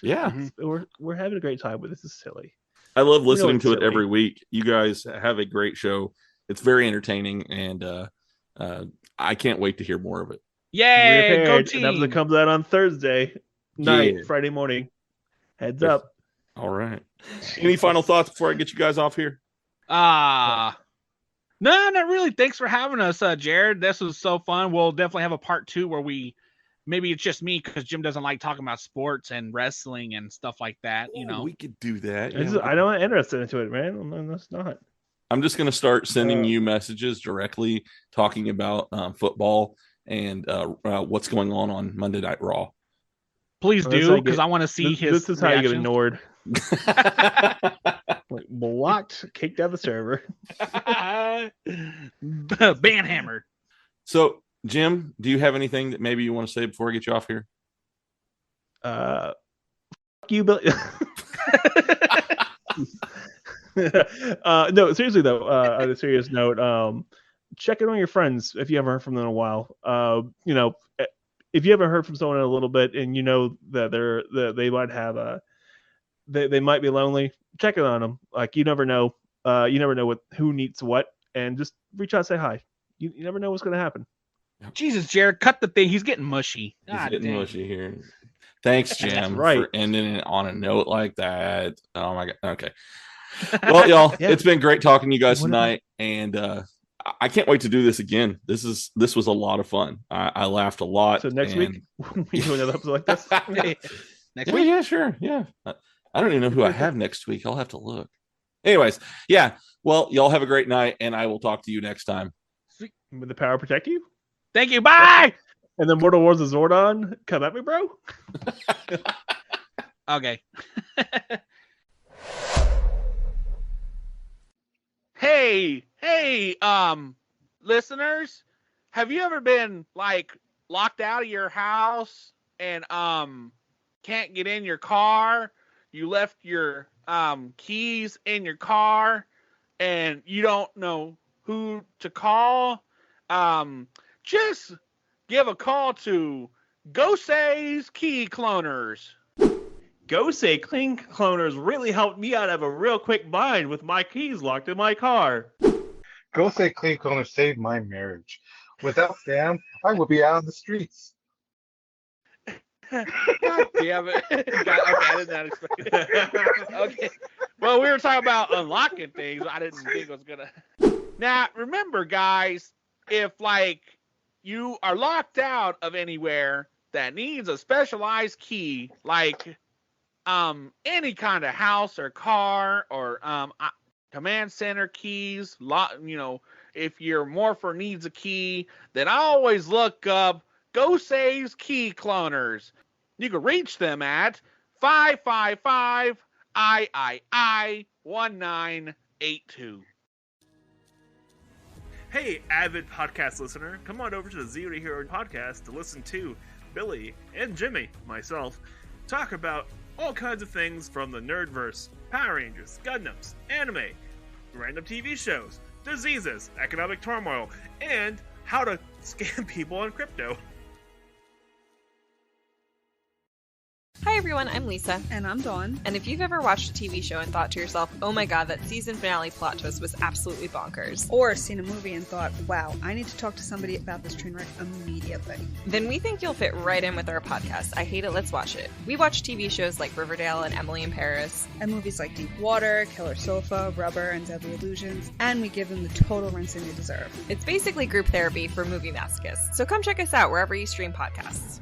Yeah, we're having a great time with this. Is silly. I love listening to it every week. You guys have a great show. It's very entertaining, and I can't wait to hear more of it. Yay! Go team! An episode comes out on Thursday night, Friday morning. Heads up. All right. Any final thoughts before I get you guys off here? No, not really. Thanks for having us, Jared. This was so fun. We'll definitely have a part 2 where maybe it's just me because Jim doesn't like talking about sports and wrestling and stuff like that. We could do that. I'm not interested into it, man. No, that's not. I'm just going to start sending you messages directly talking about football and what's going on Monday Night Raw. Please do, because I want to see his. This is how you get ignored. Blocked, kicked out of the server. Banhammered. So, Jim, do you have anything that maybe you want to say before I get you off here? Fuck you, Billy. No, seriously though, on a serious note, check in on your friends if you haven't heard from them in a while. If you haven't heard from someone in a little bit and you know that they might have they might be lonely, check in on them. Like you never know who needs what, and just reach out and say hi. You never know what's going to happen. Jesus, Jared, cut the thing. He's getting mushy. He's getting mushy here. Thanks, Jim, for ending it on a note like that. Oh my God. Okay. Well, y'all, It's been great talking to you guys tonight, and I can't wait to do this again. This was a lot of fun. I laughed a lot. So next week we do another episode like this. Next week? Yeah, sure. Yeah. I don't even know who I have next week. I'll have to look. Anyways, yeah. Well, y'all have a great night, and I will talk to you next time. With the power protect you. Thank you. Bye. And then Mortal Wars of Zordon. Come at me, bro. Okay. Hey, listeners, have you ever been like locked out of your house and can't get in your car? You left your keys in your car and you don't know who to call? Just give a call to Gosei's Key Cloners. Gosei Clean Cloners really helped me out of a real quick bind with my keys locked in my car. Gosei Clean Cloners saved my marriage. Without them, I would be out on the streets. God damn it. Okay, I did not expect it. Okay. Well, we were talking about unlocking things. I didn't think it was going to. Now, remember, guys, if, like, you are locked out of anywhere that needs a specialized key, like any kind of house or car or command center keys, if your morpher needs a key, then I always look up Gosei's Key Cloners. You can reach them at 555 III1982. Hey, avid podcast listener, come on over to the Zero to Hero podcast to listen to Billy and Jimmy, myself, talk about all kinds of things from the Nerdverse, Power Rangers, Gundams, anime, random TV shows, diseases, economic turmoil, and how to scam people on crypto. Hi everyone, I'm Lisa. And I'm Dawn. And if you've ever watched a TV show and thought to yourself, oh my god, that season finale plot twist was absolutely bonkers. Or seen a movie and thought, wow, I need to talk to somebody about this train wreck immediately. Then we think you'll fit right in with our podcast, I Hate It, Let's Watch It. We watch TV shows like Riverdale and Emily in Paris. And movies like Deep Water, Killer Sofa, Rubber, and Deadly Illusions. And we give them the total rinsing they deserve. It's basically group therapy for movie masochists. So come check us out wherever you stream podcasts.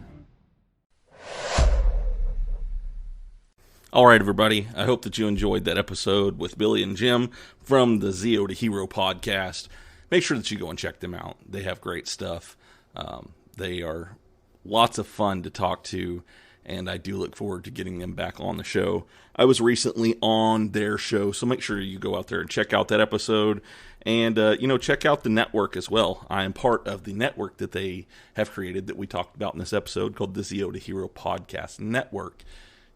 All right, everybody. I hope that you enjoyed that episode with Billy and Jim from the Zero to Hero podcast. Make sure that you go and check them out. They have great stuff. They are lots of fun to talk to, and I do look forward to getting them back on the show. I was recently on their show, so make sure you go out there and check out that episode. And, check out the network as well. I am part of the network that they have created that we talked about in this episode called the Zero to Hero Podcast Network.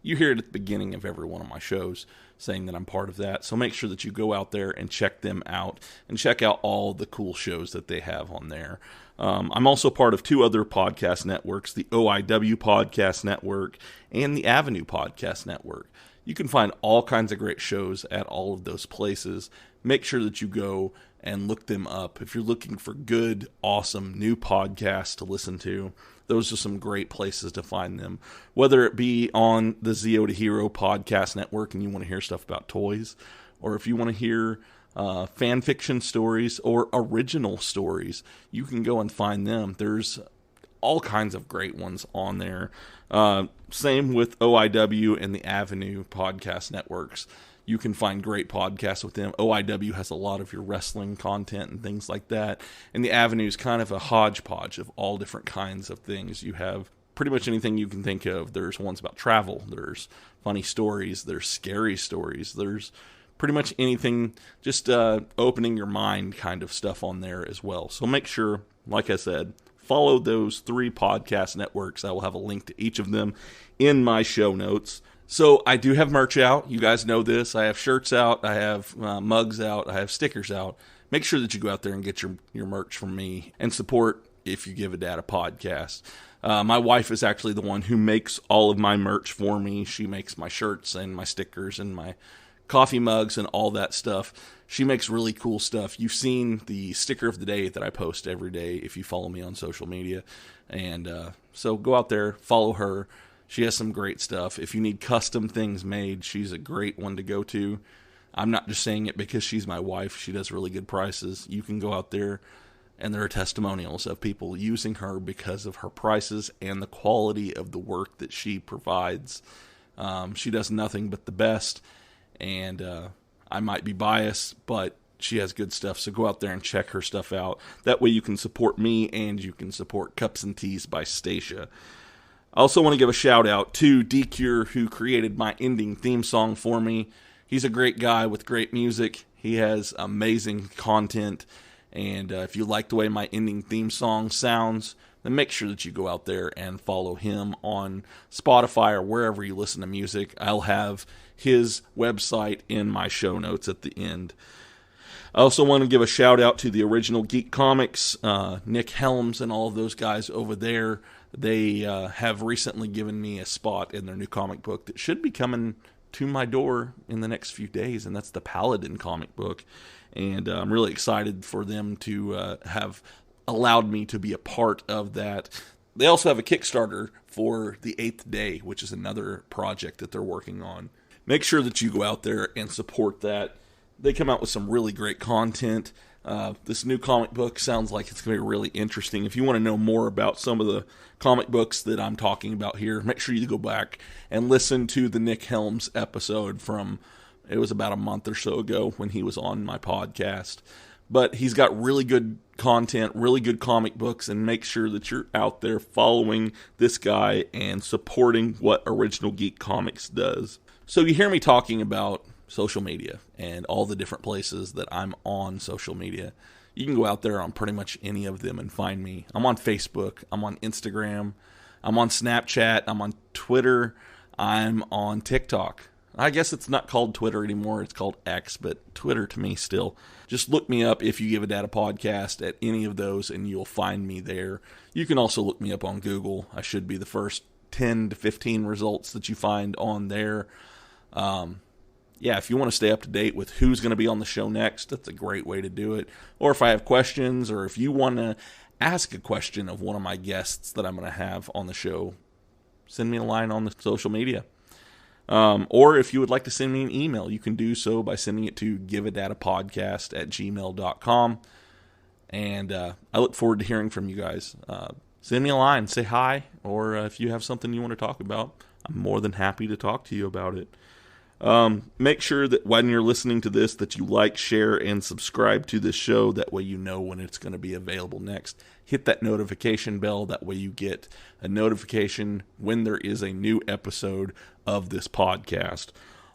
You hear it at the beginning of every one of my shows saying that I'm part of that. So make sure that you go out there and check them out and check out all the cool shows that they have on there. I'm also part of two other podcast networks, the OIW Podcast Network and the Avenue Podcast Network. You can find all kinds of great shows at all of those places. Make sure that you go and look them up. If you're looking for good, awesome new podcasts to listen to, those are some great places to find them. Whether it be on the Zero to Hero Podcast Network and you want to hear stuff about toys, or if you want to hear fan fiction stories or original stories, you can go and find them. There's all kinds of great ones on there. Same with OIW and the Avenue Podcast Networks. You can find great podcasts with them. OIW has a lot of your wrestling content and things like that. And the Avenue is kind of a hodgepodge of all different kinds of things. You have pretty much anything you can think of. There's ones about travel. There's funny stories. There's scary stories. There's pretty much anything, just opening your mind kind of stuff on there as well. So make sure, like I said, follow those three podcast networks. I will have a link to each of them in my show notes. So I do have merch out. You guys know this. I have shirts out. I have mugs out. I have stickers out. Make sure that you go out there and get your merch from me and support If You Give a Dad a Podcast. My wife is actually the one who makes all of my merch for me. She makes my shirts and my stickers and my coffee mugs and all that stuff. She makes really cool stuff. You've seen the sticker of the day that I post every day if you follow me on social media. And so go out there, follow her. She has some great stuff. If you need custom things made, she's a great one to go to. I'm not just saying it because she's my wife. She does really good prices. You can go out there, and there are testimonials of people using her because of her prices and the quality of the work that she provides. She does nothing but the best, and I might be biased, but she has good stuff. So go out there and check her stuff out. That way you can support me, and you can support Cups and Teas by Stasha. I also want to give a shout out to DCure, who created my ending theme song for me. He's a great guy with great music. He has amazing content. And if you like the way my ending theme song sounds, then make sure that you go out there and follow him on Spotify or wherever you listen to music. I'll have his website in my show notes at the end. I also want to give a shout out to the original Geek Comics, Nick Helms and all of those guys over there. They have recently given me a spot in their new comic book that should be coming to my door in the next few days, and that's the Paladin comic book. And I'm really excited for them to have allowed me to be a part of that. They also have a Kickstarter for the 8th Day, which is another project that they're working on. Make sure that you go out there and support that. They come out with some really great content. This new comic book sounds like it's going to be really interesting. If you want to know more about some of the comic books that I'm talking about here, make sure you go back and listen to the Nick Helms episode from, it was about a month or so ago when he was on my podcast. But he's got really good content, really good comic books, and make sure that you're out there following this guy and supporting what Original Geek Comics does. So you hear me talking about social media and all the different places that I'm on social media. You can go out there on pretty much any of them and find me. I'm on Facebook. I'm on Instagram. I'm on Snapchat. I'm on Twitter. I'm on TikTok. I guess it's not called Twitter anymore. It's called X, but Twitter to me still. Just look me up if you give a data podcast at any of those and you'll find me there. You can also look me up on Google. I should be the first 10 to 15 results that you find on there. If you want to stay up to date with who's going to be on the show next, that's a great way to do it. Or if I have questions, or if you want to ask a question of one of my guests that I'm going to have on the show, send me a line on the social media. Or if you would like to send me an email, you can do so by sending it to giveadatapodcast@gmail.com. And I look forward to hearing from you guys. Send me a line, say hi, or if you have something you want to talk about, I'm more than happy to talk to you about it. Make sure that when you're listening to this that you like, share, and subscribe to this show. That way you know when it's going to be available next. Hit that notification bell. That way you get a notification when there is a new episode of this podcast.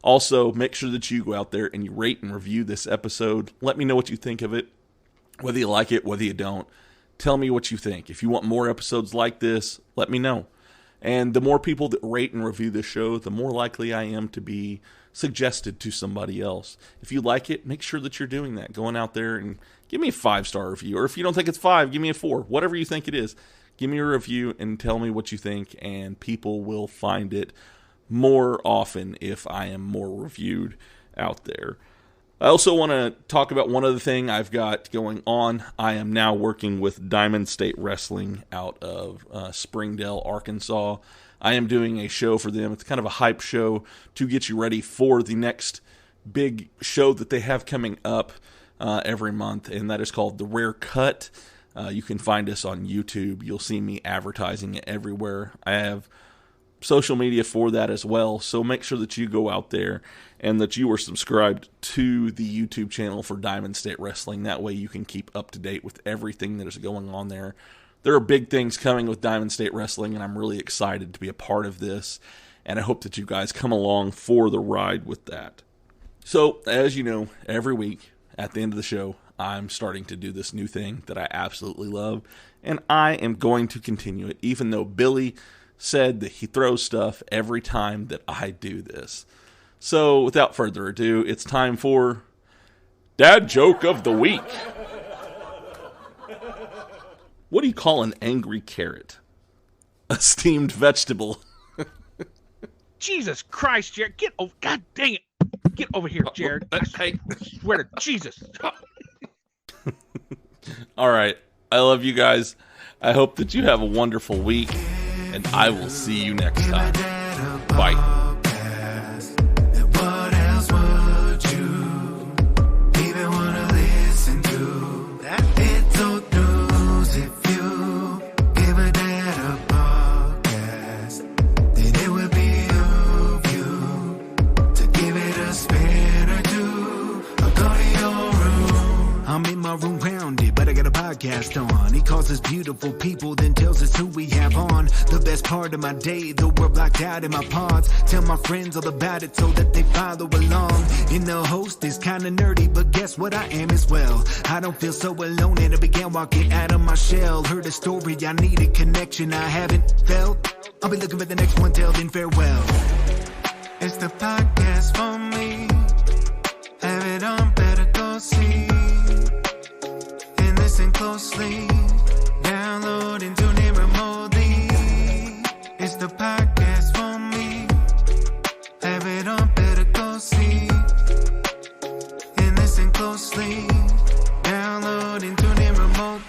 Also, make sure that you go out there and you rate and review this episode. Let me know what you think of it, whether you like it, whether you don't. Tell me what you think. If you want more episodes like this, let me know. And the more people that rate and review this show, the more likely I am to be suggested to somebody else. If you like it, make sure that you're doing that. Going out there and give me a 5-star review. Or if you don't think it's 5, give me a 4. Whatever you think it is. Give me a review and tell me what you think. And people will find it more often if I am more reviewed out there. I also want to talk about one other thing I've got going on. I am now working with Diamond State Wrestling out of Springdale, Arkansas. I am doing a show for them. It's kind of a hype show to get you ready for the next big show that they have coming up every month, and that is called The Rare Cut. You can find us on YouTube. You'll see me advertising it everywhere. I have social media for that as well, so make sure that you go out there and that you are subscribed to the YouTube channel for Diamond State Wrestling. That way you can keep up to date with everything that is going on there. There are big things coming with Diamond State Wrestling, and I'm really excited to be a part of this, and I hope that you guys come along for the ride with that. So, as you know, every week at the end of the show, I'm starting to do this new thing that I absolutely love, and I am going to continue it, even though Billy said that he throws stuff every time that I do this. So, without further ado, it's time for Dad Joke of the Week. What do you call an angry carrot? A steamed vegetable. Jesus Christ, Jared. Get over. God dang it. Get over here, Jared. I swear to Jesus. All right. I love you guys. I hope that you have a wonderful week, and I will see you next time. Bye. Room rounded, but I got a podcast on. He calls us beautiful people, then tells us who we have on. The best part of my day, though we're blocked out in my pods. Tell my friends all about it so that they follow along. And the host is kinda nerdy, but guess what I am as well. I don't feel so alone, and I began walking out of my shell. Heard a story, I need a connection I haven't felt. I'll be looking for the next one, till then farewell. It's the podcast for me. Have it on, better go see. Listen closely, download and tune in remotely. It's the podcast for me. Have it on, better go see. And listen closely, download and tune in remotely.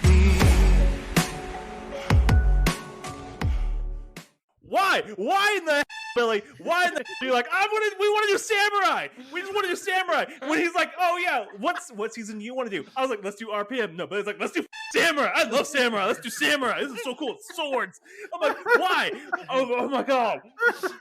Why in the Billy? Why in the you're like, we want to do samurai. We just want to do samurai. When he's like, oh yeah, what season do you want to do? I was like, let's do RPM. No, but it's like, let's do samurai. I love samurai. Let's do samurai. This is so cool. Swords. I'm like, why? Oh my god.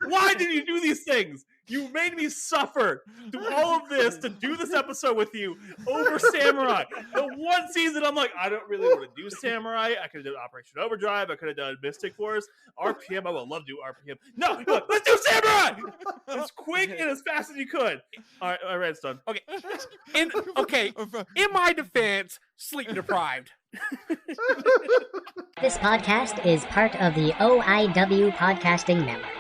Why did you do these things? You made me suffer through all of this to do this episode with you over Samurai. The one season I'm like, I don't really want to do Samurai. I could have done Operation Overdrive. I could have done Mystic Force. RPM, I would love to do RPM. No, let's do Samurai! As quick and as fast as you could. All right, it's done. Okay. In my defense, sleep deprived. This podcast is part of the OIW Podcasting Network.